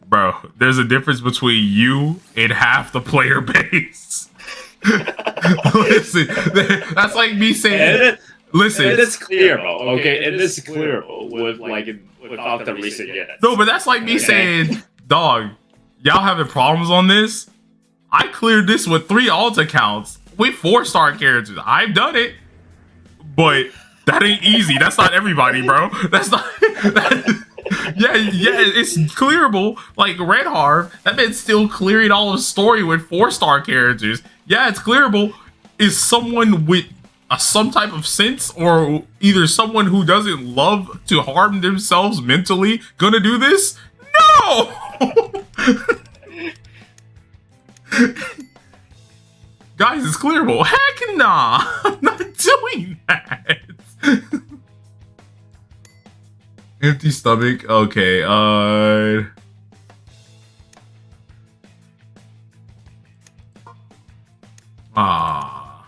Bro, there's a difference between you and half the player base. Listen, that's like me saying, listen. It is clearable, okay? It is clearable without the recent units. No, but that's like me saying, dog, y'all having problems on this? I cleared this with 3 alt accounts with 4-star characters. I've done it, but that ain't easy. That's not everybody, bro. That's not. Yeah, it's clearable. Like Red Harv, that man's still clearing all of the story with 4-star characters. Yeah, it's clearable. Is someone with some type of sense, or either someone who doesn't love to harm themselves mentally, gonna do this? No. Guys, it's clearable. Heck nah, I'm not doing that. Empty stomach. Okay. Ah.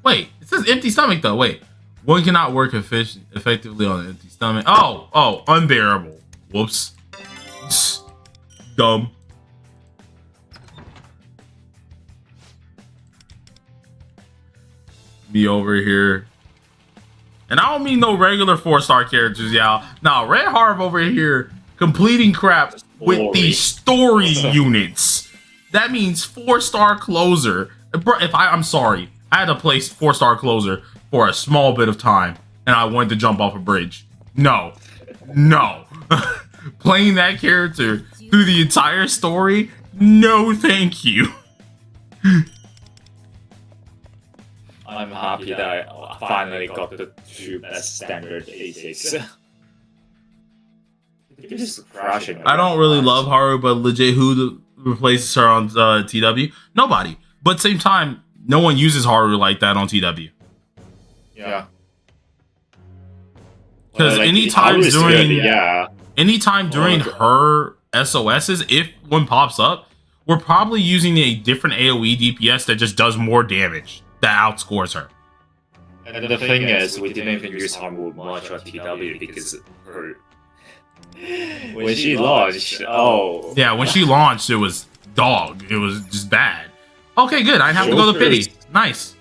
Wait, it says empty stomach though. Wait. One cannot work effectively on an empty stomach. Oh, unbearable. Whoops. Dumb. Me over here. And I don't mean no regular 4-star characters, y'all. Nah, Red Harv over here completing crap with these story units. That means 4-star closer. Bro, I'm sorry. I had to place 4-star closer for a small bit of time and I wanted to jump off a bridge. No. Playing that character through the entire story? No, thank you. I'm happy that I finally got the 2 best standard A6. You're just crashing. I don't really love Haru, but legit, who replaces her on TW? Nobody. But same time, no one uses Haru like that on TW. Yeah. Because like, anytime during Oh, her SOSs, if one pops up, we're probably using a different AoE DPS that just does more damage, that outscores her. And the thing is, we didn't even use Haru much on TW because her... when she launched, Yeah, when she launched, it was dog. It was just bad. Okay, good. I have to go to pity. Nice.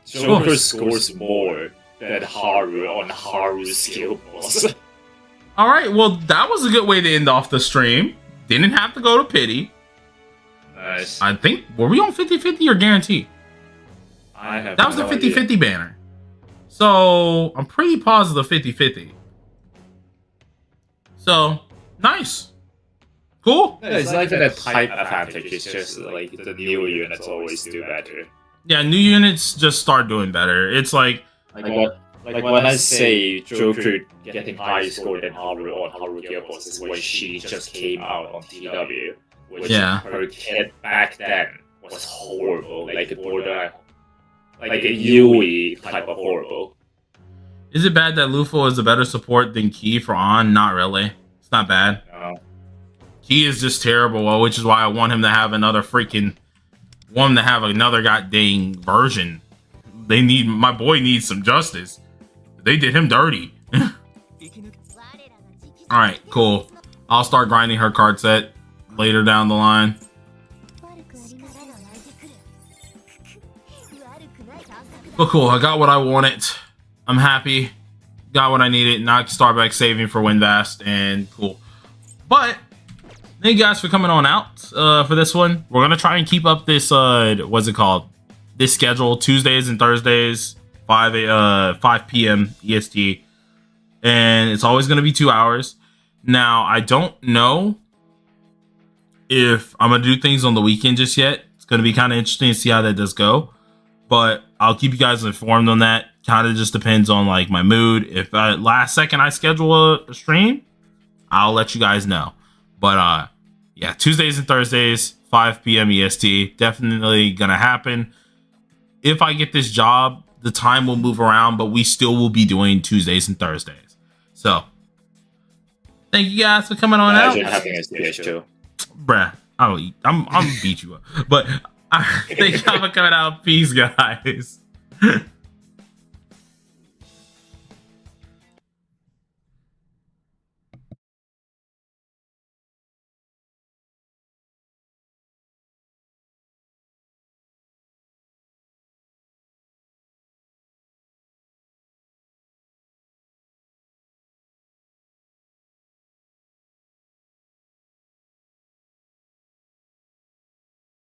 Joker scores more than Haru on Haru's skill boss. All right, well, that was a good way to end off the stream. Didn't have to go to pity. Nice. I think, were we on 50-50 or guarantee? That was the 50-50 banner. So, I'm pretty positive 50-50. So, nice. Cool. Yeah, it's not even a type advantage, it's just like the new units always do better. Yeah, new units just start doing better. It's like Like when I say Joker getting higher score than Haru on Haru Gearbox is when she just came out on TW, which her kit back then was horrible, like a border, like a Yui type of horrible. Is it bad that Lufo is a better support than Key for On? Not really. It's not bad. No. Key is just terrible, which is why I want him to have another goddamn version. My boy needs some justice. They did him dirty. Alright, cool. I'll start grinding her card set later down the line. But cool, I got what I wanted. I'm happy. Got what I needed. Not Starbucks saving for Winvast, and cool. But thank you guys for coming on out for this one. We're gonna try and keep up this what's it called? This schedule, Tuesdays and Thursdays, 5 p.m. EST, and it's always gonna be 2 hours. Now I don't know if I'm gonna do things on the weekend just yet. It's gonna be kind of interesting to see how that does go, but I'll keep you guys informed on that. Kind of just depends on like my mood. If last second I schedule a stream, I'll let you guys know. But yeah, Tuesdays and Thursdays, 5 p.m. EST, definitely gonna happen. If I get this job, the time will move around, but we still will be doing Tuesdays and Thursdays. So thank you guys for coming on out. Having a PS2. Bruh, I'm gonna beat you up. But thank y'all for coming out. Peace, guys.